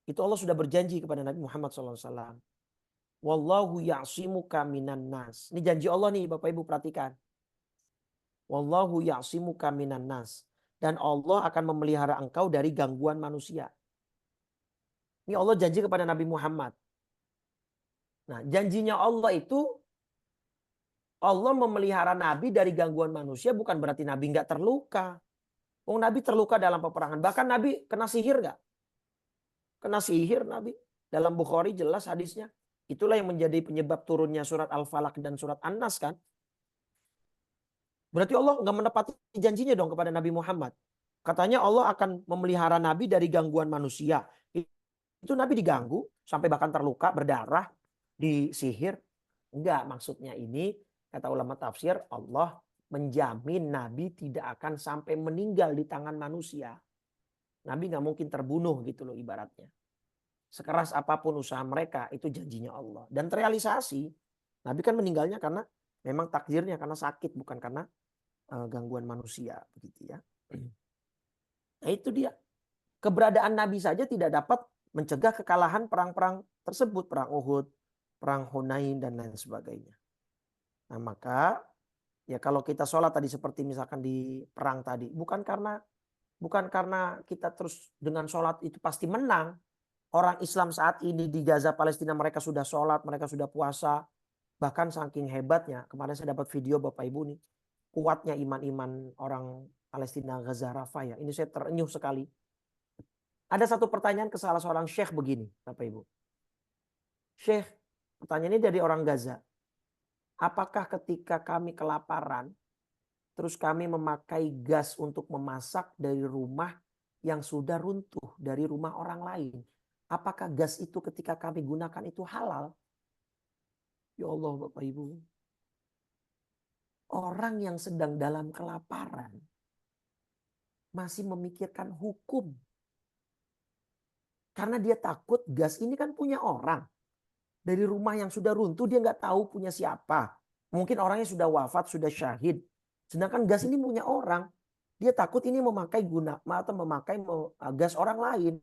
itu Allah sudah berjanji kepada Nabi Muhammad SAW. Wallahu ya'simuka minan nas. Ini janji Allah nih Bapak Ibu perhatikan. Wallahu ya'simuka minan nas. Dan Allah akan memelihara engkau dari gangguan manusia. Ini Allah janji kepada Nabi Muhammad. Nah, janjinya Allah itu Allah memelihara Nabi dari gangguan manusia bukan berarti Nabi nggak terluka. Oh, Nabi terluka dalam peperangan. Bahkan Nabi kena sihir nggak? Kena sihir Nabi. Dalam Bukhari jelas hadisnya. Itulah yang menjadi penyebab turunnya surat Al-Falaq dan surat An-Nas kan. Berarti Allah nggak menepati janjinya dong kepada Nabi Muhammad. Katanya Allah akan memelihara Nabi dari gangguan manusia. Itu Nabi diganggu sampai bahkan terluka, berdarah, disihir. Enggak, maksudnya ini kata ulama tafsir Allah menjamin Nabi tidak akan sampai meninggal di tangan manusia. Nabi nggak mungkin terbunuh gitu loh ibaratnya. Sekeras apapun usaha mereka itu janjinya Allah. Dan terrealisasi. Nabi kan meninggalnya karena memang takdirnya karena sakit bukan karena gangguan manusia begitu ya. Nah itu dia. Keberadaan Nabi saja tidak dapat mencegah kekalahan perang-perang tersebut. Perang Uhud, perang Hunain dan lain sebagainya. Nah maka ya kalau kita sholat tadi seperti misalkan di perang tadi. Bukan karena kita terus dengan sholat itu pasti menang. Orang Islam saat ini di Gaza Palestina mereka sudah sholat, mereka sudah puasa. Bahkan saking hebatnya, kemarin saya dapat video Bapak Ibu nih. Kuatnya iman-iman orang Palestina Gaza Rafah ya. Ini saya terenyuh sekali. Ada satu pertanyaan ke salah seorang syekh begini Bapak Ibu. Syekh, pertanyaan ini dari orang Gaza. Apakah ketika kami kelaparan, terus kami memakai gas untuk memasak dari rumah yang sudah runtuh, dari rumah orang lain. Apakah gas itu ketika kami gunakan itu halal? Ya Allah Bapak Ibu. Orang yang sedang dalam kelaparan. masih memikirkan hukum. Karena dia takut gas ini kan punya orang. Dari rumah yang sudah runtuh dia nggak tahu punya siapa. Mungkin orangnya sudah wafat, sudah syahid. Sedangkan gas ini punya orang. Dia takut ini memakai atau memakai gas orang lain.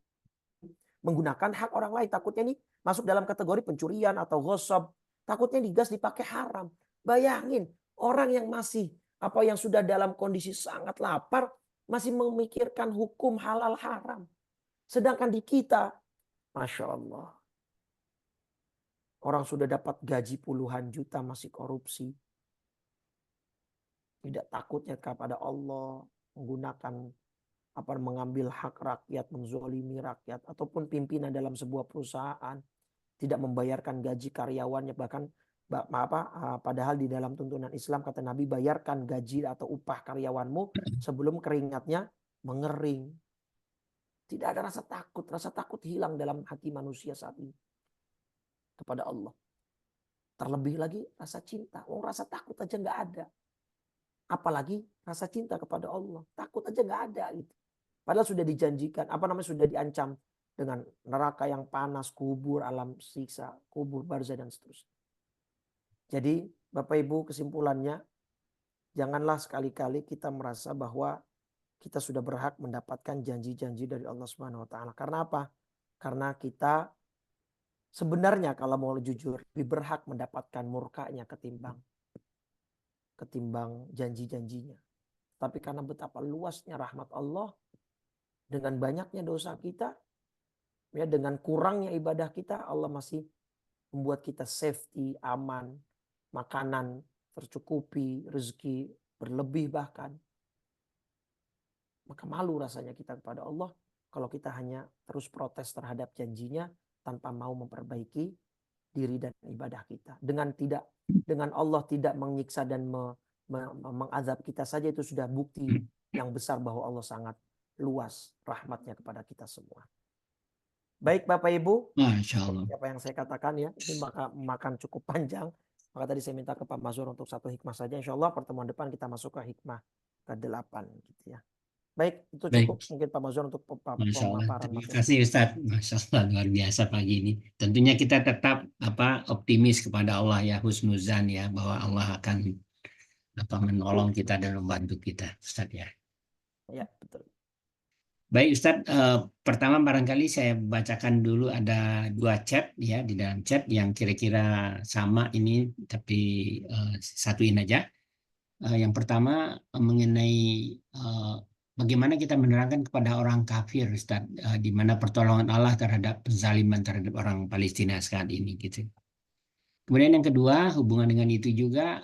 Menggunakan hak orang lain. Takutnya ini masuk dalam kategori pencurian atau ghosab. Takutnya gas dipakai haram. Bayangin orang yang yang sudah dalam kondisi sangat lapar masih memikirkan hukum halal haram. Sedangkan di kita, Masya Allah. Orang sudah dapat gaji puluhan juta masih korupsi. Tidak takutnya kepada Allah. Mengambil hak rakyat, menzolimi rakyat. Ataupun pimpinan dalam sebuah perusahaan. Tidak membayarkan gaji karyawannya. Bahkan padahal di dalam tuntunan Islam kata Nabi, bayarkan gaji atau upah karyawanmu sebelum keringatnya mengering. Tidak ada rasa takut. Rasa takut hilang dalam hati manusia saat ini kepada Allah. Terlebih lagi rasa cinta. Rasa takut aja nggak ada. Apalagi rasa cinta kepada Allah. Takut aja nggak ada gitu. Padahal sudah dijanjikan, sudah diancam dengan neraka yang panas, kubur, alam siksa, kubur, barzah dan seterusnya. Jadi Bapak Ibu, kesimpulannya, janganlah sekali-kali kita merasa bahwa kita sudah berhak mendapatkan janji-janji dari Allah Subhanahu wa taala. Karena apa? Karena kita sebenarnya kalau mau jujur lebih berhak mendapatkan murkanya ketimbang janji-janjinya. Tapi karena betapa luasnya rahmat Allah, dengan banyaknya dosa kita, ya dengan kurangnya ibadah kita, Allah masih membuat kita safety, aman, makanan tercukupi, rezeki berlebih bahkan. Maka malu rasanya kita kepada Allah kalau kita hanya terus protes terhadap janjinya tanpa mau memperbaiki diri dan ibadah kita. Dengan Allah tidak menyiksa dan mengazab kita saja, itu sudah bukti yang besar bahwa Allah sangat luas rahmatnya kepada kita semua. Baik Bapak Ibu, Masya Allah. apa yang saya katakan ya, ini makan cukup panjang. Maka tadi saya minta ke Pak Mazhur untuk satu hikmah saja. Insya Allah pertemuan depan kita masuk ke hikmah ke-8 gitu ya. Baik, itu cukup Baik. mungkin Pak Mazhur untuk Masya Allah. pemaparan Terima materi. kasih Ustadz. Masya Allah, luar biasa pagi ini. Tentunya kita tetap optimis kepada Allah ya, husnuzan ya, bahwa Allah akan menolong kita dan membantu kita, Ustadz ya. Ya, betul. Baik Ustadz, pertama barangkali saya bacakan dulu ada 2 chat ya di dalam chat yang kira-kira sama ini, tapi satuin aja. Yang pertama mengenai bagaimana kita menerangkan kepada orang kafir, Ustaz, di mana pertolongan Allah terhadap penzaliman terhadap orang Palestina saat ini gitu. Kemudian yang kedua, hubungan dengan itu juga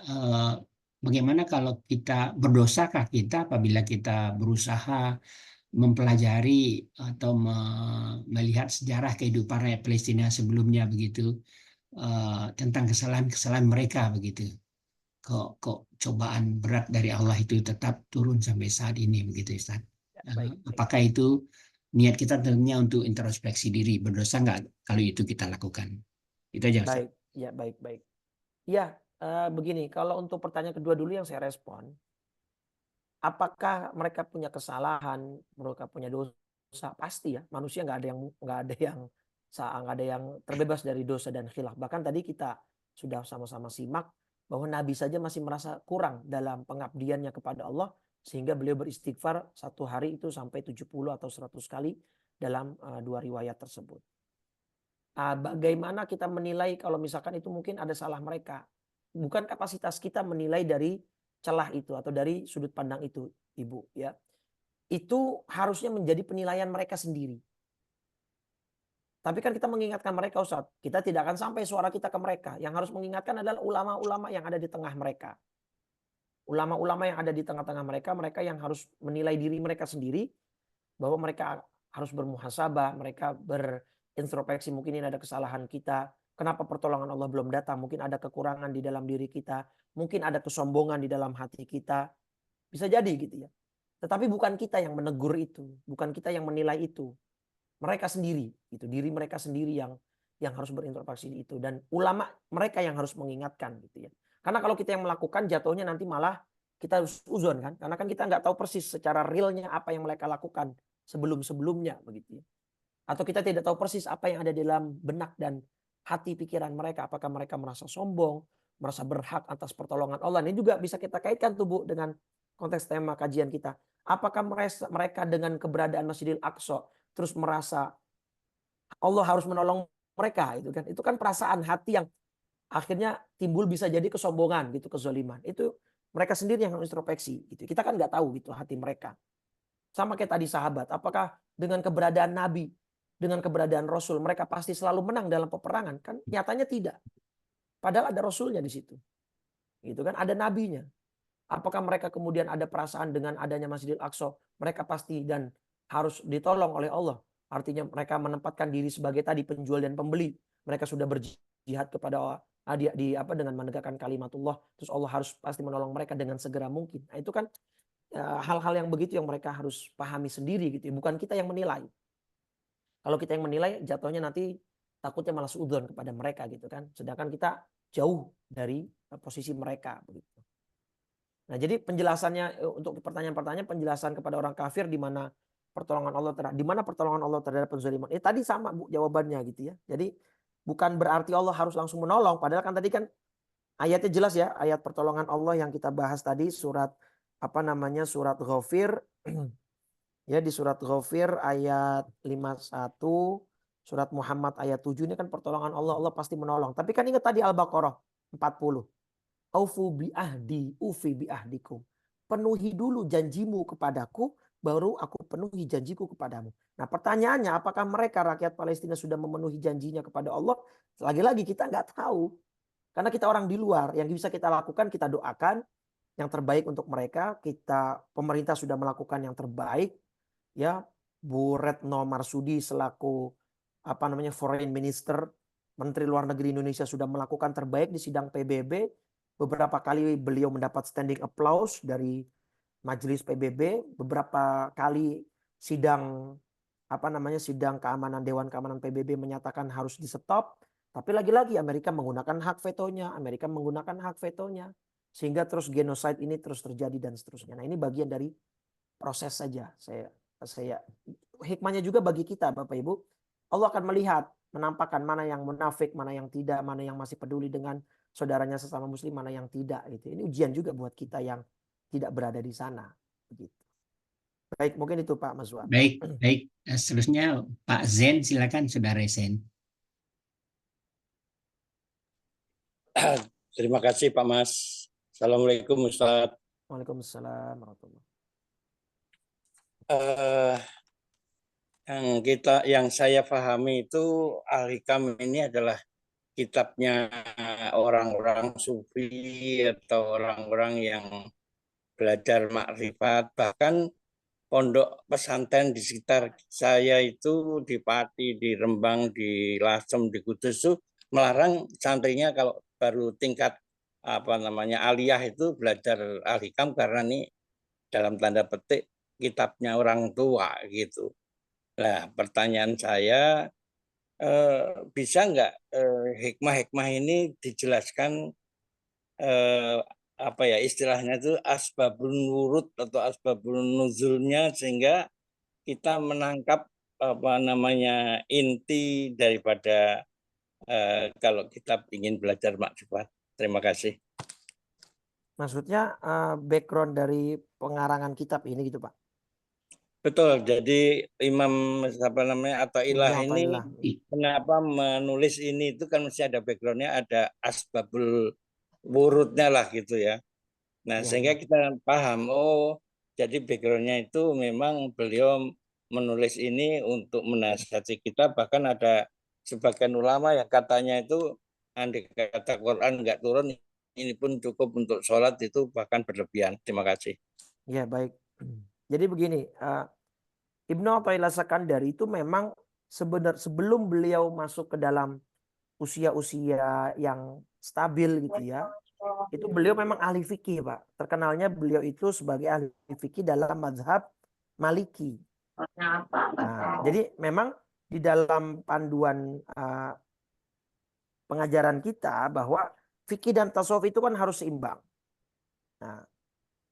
bagaimana kalau kita berdosakah kita apabila kita berusaha mempelajari atau melihat sejarah kehidupan rakyat Palestina sebelumnya begitu, tentang kesalahan-kesalahan mereka begitu. Kok cobaan berat dari Allah itu tetap turun sampai saat ini begitu Ustaz. Baik. Apakah itu niat kita tentunya untuk introspeksi diri, berdosa nggak kalau itu kita lakukan? Itu aja Ustaz. Baik, ya baik. Ya, begini, kalau untuk pertanyaan kedua dulu yang saya respon, apakah mereka punya kesalahan, mereka punya dosa? Pasti ya, manusia nggak ada yang terbebas dari dosa dan khilaf. Bahkan tadi kita sudah sama-sama simak bahwa Nabi saja masih merasa kurang dalam pengabdiannya kepada Allah, sehingga beliau beristighfar satu hari itu sampai 70 atau 100 kali dalam 2 riwayat tersebut. Bagaimana kita menilai kalau misalkan itu mungkin ada salah mereka? Bukan kapasitas kita menilai dari celah itu atau dari sudut pandang itu, Ibu ya. Itu harusnya menjadi penilaian mereka sendiri. Tapi kan kita mengingatkan mereka, Ustaz. Kita tidak akan sampai suara kita ke mereka. Yang harus mengingatkan adalah ulama-ulama yang ada di tengah mereka. Ulama-ulama yang ada di tengah-tengah mereka, mereka yang harus menilai diri mereka sendiri, bahwa mereka harus bermuhasabah, mereka berintrospeksi, mungkin ini ada kesalahan kita. Kenapa pertolongan Allah belum datang? Mungkin ada kekurangan di dalam diri kita. Mungkin ada kesombongan di dalam hati kita. Bisa jadi gitu ya. Tetapi bukan kita yang menegur itu. Bukan kita yang menilai itu. Mereka sendiri. Gitu. Diri mereka sendiri yang harus berintrospeksi itu. Dan ulama mereka yang harus mengingatkan gitu ya. Karena kalau kita yang melakukan, jatuhnya nanti malah kita harus uzon kan, karena kan kita nggak tahu persis secara realnya apa yang mereka lakukan sebelum-sebelumnya begitu. Atau kita tidak tahu persis apa yang ada di dalam benak dan hati pikiran mereka. Apakah mereka merasa sombong, merasa berhak atas pertolongan Allah. Ini juga bisa kita kaitkan tuh Bu dengan konteks tema kajian kita. Apakah mereka dengan keberadaan Masjidil Aqsa terus merasa Allah harus menolong mereka itu kan? Itu kan perasaan hati yang akhirnya timbul bisa jadi kesombongan gitu, kezaliman. Itu mereka sendiri yang harus introspeksi gitu. Kita kan nggak tahu gitu hati mereka. Sama kayak tadi sahabat, apakah dengan keberadaan Nabi, dengan keberadaan Rasul, mereka pasti selalu menang dalam peperangan? Kan nyatanya tidak. Padahal ada Rasulnya di situ. Gitu kan, ada nabinya. Apakah mereka kemudian ada perasaan dengan adanya Masjidil Aqsa, mereka pasti dan harus ditolong oleh Allah. Artinya mereka menempatkan diri sebagai tadi penjual dan pembeli. Mereka sudah berjihad kepada dengan menegakkan kalimatullah, terus Allah harus pasti menolong mereka dengan segera mungkin. Nah, itu kan hal-hal yang begitu yang mereka harus pahami sendiri gitu. Bukan kita yang menilai. Kalau kita yang menilai, jatuhnya nanti takutnya malah suudzon kepada mereka gitu kan. Sedangkan kita jauh dari posisi mereka begitu. Nah, jadi penjelasannya untuk pertanyaan-pertanyaan, penjelasan kepada orang kafir di mana pertolongan Allah terhadap penzaliman. Tadi sama Bu jawabannya gitu ya. Jadi bukan berarti Allah harus langsung menolong, padahal kan tadi kan ayatnya jelas ya, ayat pertolongan Allah yang kita bahas tadi surat surat Ghafir ya, di surat Ghafir ayat 51, surat Muhammad ayat 7 ini kan pertolongan Allah, Allah pasti menolong. Tapi kan ingat tadi Al-Baqarah 40. Aufu bi'ahdi ufi bi'ahdikum. Penuhi dulu janjimu kepadaku, baru aku penuhi janjiku kepadamu. Nah pertanyaannya, apakah mereka rakyat Palestina sudah memenuhi janjinya kepada Allah? Lagi-lagi kita nggak tahu. Karena kita orang di luar, yang bisa kita lakukan kita doakan yang terbaik untuk mereka. Pemerintah sudah melakukan yang terbaik. Ya, Bu Retno Marsudi selaku Foreign Minister, Menteri Luar Negeri Indonesia sudah melakukan terbaik di sidang PBB. Beberapa kali beliau mendapat standing applause dari majelis PBB. Beberapa kali sidang sidang keamanan Dewan Keamanan PBB menyatakan harus di stop. Tapi lagi-lagi Amerika menggunakan hak vetonya. Sehingga terus genocide ini terus terjadi dan seterusnya. Nah, ini bagian dari proses saja. Saya hikmahnya juga bagi kita Bapak Ibu. Allah akan melihat, menampakkan mana yang munafik, mana yang tidak, mana yang masih peduli dengan saudaranya sesama muslim, mana yang tidak gitu. Ini ujian juga buat kita yang tidak berada di sana begitu. Baik, mungkin itu Pak Mazwar. Baik, baik. Seterusnya Pak Zen, silakan Saudara Zen. Terima kasih Pak Mas. Assalamualaikum Ustaz. Waalaikumsalam warahmatullahi yang saya pahami itu Al-Hikam ini adalah kitabnya orang-orang sufi atau orang-orang yang belajar makrifat. Bahkan pondok pesantren di sekitar saya itu di Pati, di Rembang, di Lasem, di Kudus itu melarang santrinya kalau baru tingkat aliyah itu belajar Al-Hikam karena ini dalam tanda petik kitabnya orang tua gitu. Nah, pertanyaan saya bisa nggak hikmah-hikmah ini dijelaskan istilahnya itu asbabun wurud atau asbabun nuzulnya sehingga kita menangkap inti daripada kalau kita ingin belajar makrifat. Terima kasih. Maksudnya background dari pengarangan kitab ini gitu Pak? Betul. Jadi Imam Athaillah ini kenapa menulis ini itu kan mesti ada backgroundnya, ada asbabul wurudnya lah gitu ya. Nah, sehingga kita paham, jadi backgroundnya itu memang beliau menulis ini untuk menasihati kita. Bahkan ada sebagian ulama yang katanya itu andai kata Quran nggak turun, ini pun cukup untuk sholat, itu bahkan berlebihan. Terima kasih. Ya, baik. Jadi begini, Ibnu Athaillah Sakandari itu memang sebelum beliau masuk ke dalam usia-usia yang stabil gitu ya, itu beliau memang ahli fikih Pak. Terkenalnya beliau itu sebagai ahli fikih dalam mazhab Maliki. Nah, jadi memang di dalam panduan pengajaran kita bahwa fikih dan tasawuf itu kan harus seimbang. Nah,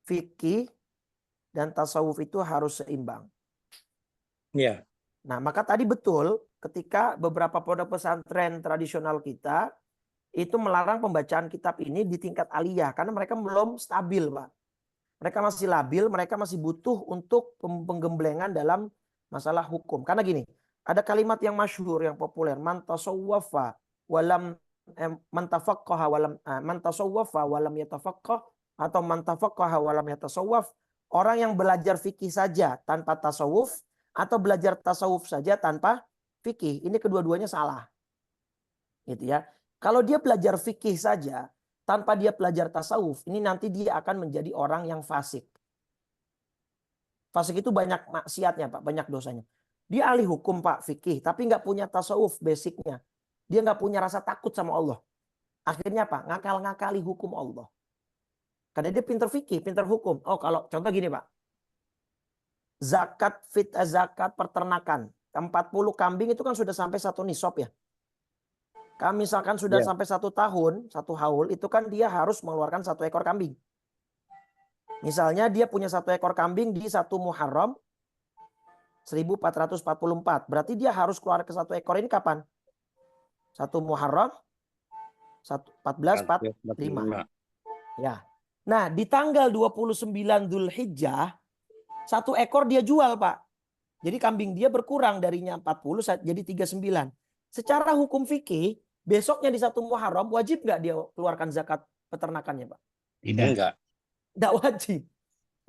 fikih dan tasawuf itu harus seimbang. Ya. Nah, maka tadi betul ketika beberapa pondok pesantren tradisional kita itu melarang pembacaan kitab ini di tingkat aliyah karena mereka belum stabil, Pak. Mereka masih labil, mereka masih butuh untuk penggemblengan dalam masalah hukum. Karena gini, ada kalimat yang masyhur yang populer, man tasawwafa walam man tafaqqaha walam man tasawwafa walam yatafaqqah atau man tafaqqaha walam yatasawwaf. Orang yang belajar fikih saja tanpa tasawuf atau belajar tasawuf saja tanpa fikih. Ini kedua-duanya salah. Gitu ya. Kalau dia belajar fikih saja tanpa dia belajar tasawuf, ini nanti dia akan menjadi orang yang fasik. Fasik itu banyak maksiatnya, Pak, banyak dosanya. Dia ahli hukum, Pak, fikih, tapi nggak punya tasawuf basicnya. Dia nggak punya rasa takut sama Allah. Akhirnya apa? Ngakal-ngakali hukum Allah. Karena dia pinter fikih, pinter hukum. Oh, kalau contoh gini, Pak. Zakat peternakan. 40 kambing itu kan sudah sampai 1 nisab ya. Kalau misalkan sudah sampai 1 tahun, 1 haul, itu kan dia harus mengeluarkan 1 ekor kambing. Misalnya dia punya 1 ekor kambing di 1 Muharram 1444. Berarti dia harus keluar ke 1 ekor ini kapan? 1 Muharram 1445. Ya. Nah, di tanggal 29 Dzulhijjah 1 ekor dia jual, Pak. Jadi kambing dia berkurang darinya 40 jadi 39. Secara hukum fikih, besoknya di 1 Muharram wajib nggak dia keluarkan zakat peternakannya, Pak? Tidak. Enggak. Nggak wajib.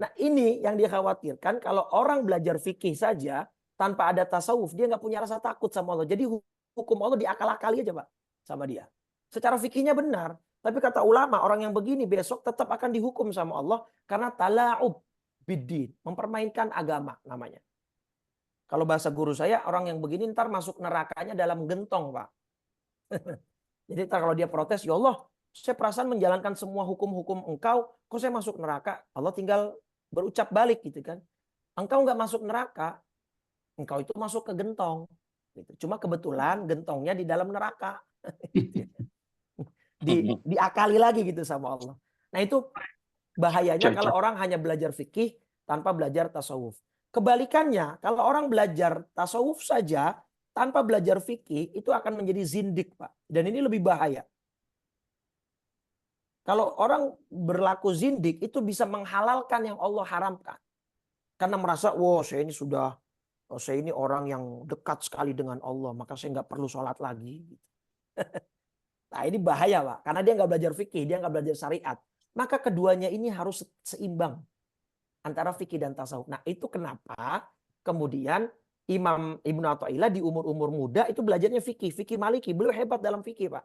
Nah, ini yang dia khawatirkan kalau orang belajar fikih saja tanpa ada tasawuf, dia nggak punya rasa takut sama Allah. Jadi hukum Allah diakal-akali aja, Pak, sama dia. Secara fikihnya benar, tapi kata ulama orang yang begini besok tetap akan dihukum sama Allah karena tala'ub biddin, mempermainkan agama namanya. Kalau bahasa guru saya, orang yang begini ntar masuk nerakanya dalam gentong, Pak. Jadi kalau dia protes, ya Allah, saya perasaan menjalankan semua hukum-hukum engkau, kok saya masuk neraka? Allah tinggal berucap balik gitu kan. Engkau nggak masuk neraka, engkau itu masuk ke gentong. Gitu. Cuma kebetulan gentongnya di dalam neraka. Diakali lagi gitu sama Allah. Nah itu bahayanya kalau orang hanya belajar fikih tanpa belajar tasawuf. Kebalikannya, kalau orang belajar tasawuf saja tanpa belajar fikih, itu akan menjadi zindik, Pak. Dan ini lebih bahaya. Kalau orang berlaku zindik, itu bisa menghalalkan yang Allah haramkan. Karena merasa, wow, saya ini orang yang dekat sekali dengan Allah, maka saya nggak perlu sholat lagi. Nah ini bahaya, Pak. Karena dia nggak belajar fikih, dia nggak belajar syariat. Maka keduanya ini harus seimbang antara fikih dan tasawuf. Nah itu kenapa kemudian Imam Ibnu Athaillah di umur-umur muda itu belajarnya fikih maliki. Beliau hebat dalam fikih, Pak.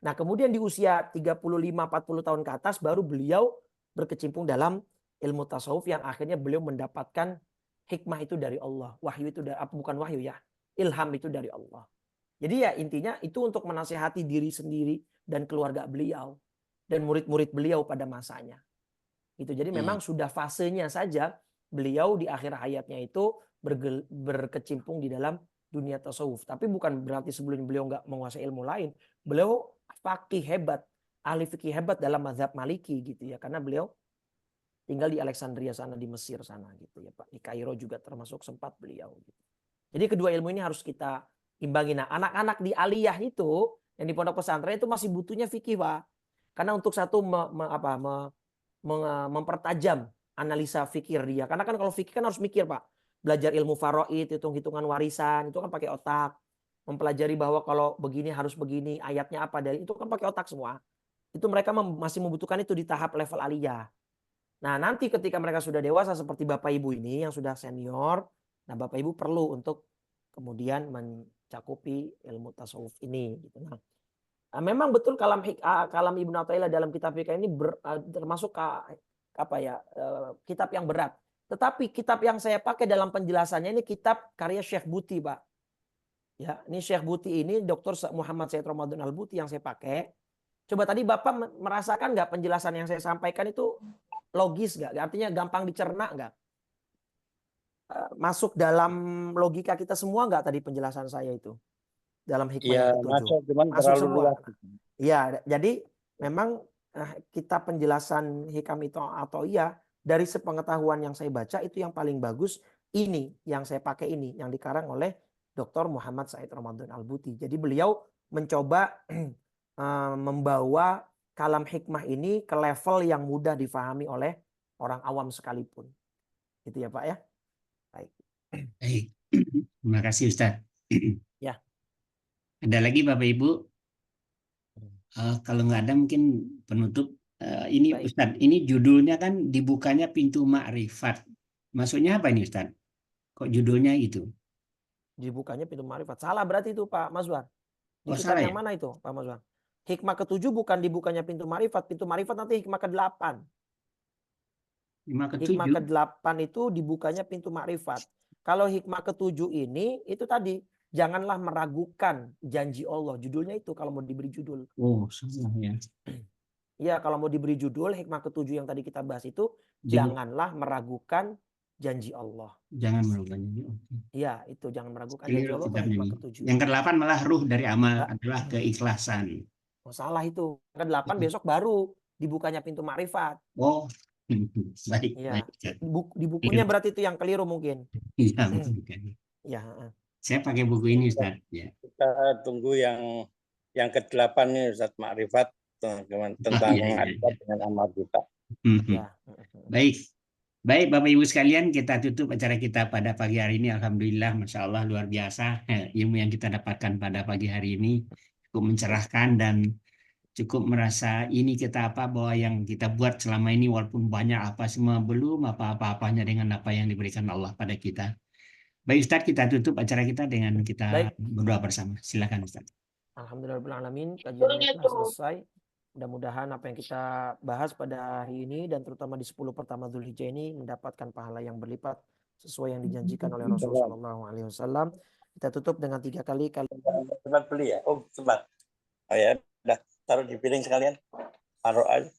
Nah kemudian di usia 35-40 tahun ke atas baru beliau berkecimpung dalam ilmu tasawuf yang akhirnya beliau mendapatkan hikmah itu dari Allah. Wahyu itu bukan wahyu ya. Ilham itu dari Allah. Jadi ya intinya itu untuk menasihati diri sendiri dan keluarga beliau. Dan murid-murid beliau pada masanya. Gitu. Jadi memang sudah fasenya saja beliau di akhir hayatnya itu berkecimpung di dalam dunia tasawuf. Tapi bukan berarti sebelum beliau nggak menguasai ilmu lain. Beliau faqih hebat, ahli fikih hebat dalam mazhab Maliki gitu ya. Karena beliau tinggal di Alexandria sana, di Mesir sana gitu ya Pak. Di Kairo juga termasuk sempat beliau. Gitu. Jadi kedua ilmu ini harus kita imbangi. Nah anak-anak di aliyah itu, yang di pondok pesantren itu masih butuhnya fikih, Pak. Karena untuk satu mempertajam analisa fikir dia. Karena kan kalau fikir kan harus mikir, Pak. Belajar ilmu faraid, hitung-hitungan warisan, itu kan pakai otak. Mempelajari bahwa kalau begini harus begini, ayatnya apa dari itu kan pakai otak semua. Itu mereka masih membutuhkan itu di tahap level aliyah. Nah, nanti ketika mereka sudah dewasa seperti Bapak Ibu ini yang sudah senior, nah Bapak Ibu perlu untuk kemudian mencakupi ilmu tasawuf ini gitu. Nah, memang betul kalam Ibnu Athaillah dalam kitab fikih ini termasuk kitab yang berat. Tetapi kitab yang saya pakai dalam penjelasannya ini kitab karya Syekh Buti, Pak. Ya, ini Syekh Buti ini Dr. Muhammad Said Ramadan Al-Buti yang saya pakai. Coba tadi Bapak merasakan nggak penjelasan yang saya sampaikan itu logis nggak? Artinya gampang dicerna nggak? Masuk dalam logika kita semua nggak tadi penjelasan saya itu? Dalam hikmah yang ketujuh. Masuk semua. Iya, jadi memang kitab penjelasan hikam itu atau iya dari sepengetahuan yang saya baca itu yang paling bagus ini yang saya pakai ini yang dikarang oleh Dr. Muhammad Said Ramadan Al-Buti. Jadi beliau mencoba membawa kalam hikmah ini ke level yang mudah difahami oleh orang awam sekalipun. Gitu ya Pak ya. Baik. Baik. Terima kasih Ustaz. Ya. Ada lagi Bapak Ibu? Kalau nggak ada mungkin penutup. Ini Baik. Ustaz, ini judulnya kan dibukanya pintu makrifat. Maksudnya apa ini Ustaz? Kok judulnya itu? Dibukanya pintu ma'rifat. Salah berarti itu Pak Mazwar. Di Oh kitab salah yang ya? mana itu Pak Mazwar? Hikmah ke-7 bukan dibukanya pintu ma'rifat. Pintu ma'rifat nanti hikmah ke-8. 5 ke Hikmah 7. ke-8 itu dibukanya pintu ma'rifat. Kalau hikmah ke-7 ini itu tadi. Janganlah meragukan janji Allah. Judulnya itu kalau mau diberi judul. Oh salah ya. Ya kalau mau diberi judul hikmah ke-7 yang tadi kita bahas itu. Janganlah meragukan janji Allah. Jangan meragukan janji. Iya itu jangan meragukan janji Keliru Allah. Itu kitabnya hikmah ini. ke-7. Yang ke-8 malah ruh dari amal Enggak. adalah keikhlasan. Oh, salah itu. Ke-8 besok baru dibukanya pintu makrifat. Oh, baik, Iya. baik. Di bukunya berarti itu yang keliru mungkin. Iya, betul. Ya. Saya pakai buku ini, Ustaz. Ya. Kita tunggu yang ke-8 nih Ustaz Makrifat tentang Iya. adab dengan amal kita. Ya. Baik. Baik, Bapak Ibu sekalian, kita tutup acara kita pada pagi hari ini. Alhamdulillah, Masya Allah, luar biasa. Ilmu yang kita dapatkan pada pagi hari ini cukup mencerahkan dan cukup merasa ini kita bahwa yang kita buat selama ini walaupun banyak apa semua belum apa-apanya dengan apa yang diberikan Allah pada kita. Baik Ustaz, kita tutup acara kita dengan kita berdoa bersama. Silakan Ustaz. Alhamdulillahirrahmanirrahim. Kajiannya telah selesai. Mudah-mudahan apa yang kita bahas pada hari ini dan terutama di 10 pertama Dzulhijjah ini mendapatkan pahala yang berlipat sesuai yang dijanjikan oleh Rasulullah SAW. Kita tutup dengan 3 kali. Sempat beli ya? Oh, sempat. Oh ya, udah taruh di piring sekalian. Taruh aja.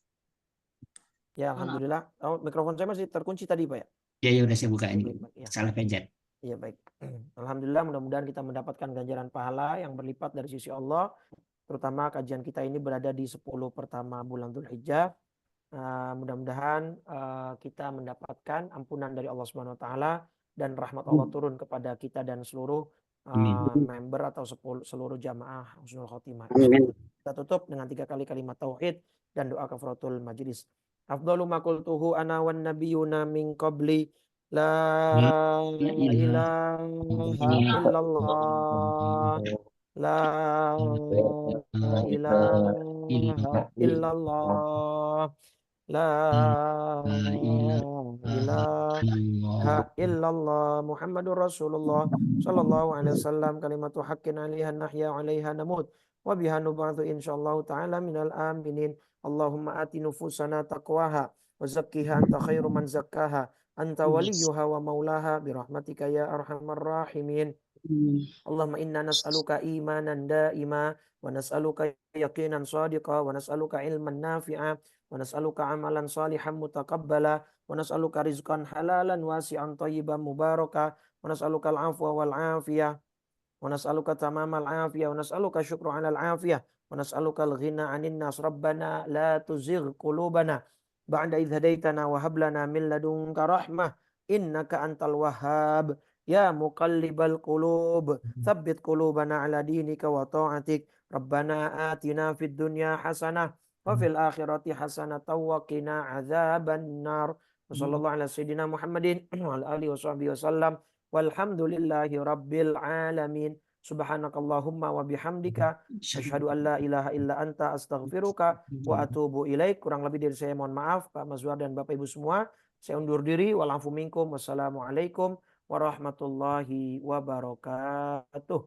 Ya, alhamdulillah. Oh, mikrofon saya masih terkunci tadi, Pak ya? Ya, udah saya buka ini. Salah pencet. Iya, baik. Alhamdulillah, mudah-mudahan kita mendapatkan ganjaran pahala yang berlipat dari sisi Allah. Terutama kajian kita ini berada di 10 pertama bulan Dzulhijjah. Mudah-mudahan kita mendapatkan ampunan dari Allah Subhanahu wa taala dan rahmat Allah turun kepada kita dan seluruh member atau seluruh jamaah Husnul Khotimah. Kita tutup dengan 3 kali kalimat tauhid dan doa kafaratul majlis. Afdalu ma qultuhu ana wan nabiyuna min qabli la ilaha illallah la ilaha illallah la ilaha illallah Muhammadur Rasulullah sallallahu alaihi wasallam kalimatu haqqin 'alaiha nahya 'alaiha namut wa biha nub'atsu insyaallah ta'ala minal aminin. Allahumma ati nufusana taqwaha wa zakkiha anta khairu man zakkaha anta waliyuha wa maulaha birahmatika ya arhamar rahimin. Allahumma inna nas'aluka imanan da'ima wa nas'aluka yaqinan sadiqa wa nas'aluka ilman nafi'a wa nas'aluka amalan salihan mutaqabbala wa nas'aluka rizqan halalan wasi'an thayyiban mubaraka wa nas'aluka al-'afwa wal 'afiyah wa nas'aluka tamamal 'afiyah wa nas'aluka syukra 'alal 'afiyah wa nas'aluka al-ghina 'anil nas rabbana la tuzigh qulubana ba'da idh hadaitana wa hab lana min ladunka rahmah innaka antal wahhab ya muqallibal qulub tsabbit qulubana 'ala dinika wa ta'atik rabbana atina fid dunya hasanah wa fil akhirati hasanah wa qina adzaban nar. Wassallallahu ala sayyidina Muhammadin wa ala alihi washabbihi wasallam walhamdulillahi rabbil alamin. Subhanakallahumma wa bihamdika asyhadu an la ilaha illa anta astaghfiruka wa atubu ilaik. Kurang lebih dari saya mohon maaf Pak Mazwar dan Bapak Ibu semua. Saya undur diri. Walafu minkum. Wassalamualaikum warahmatullahi wabarakatuh.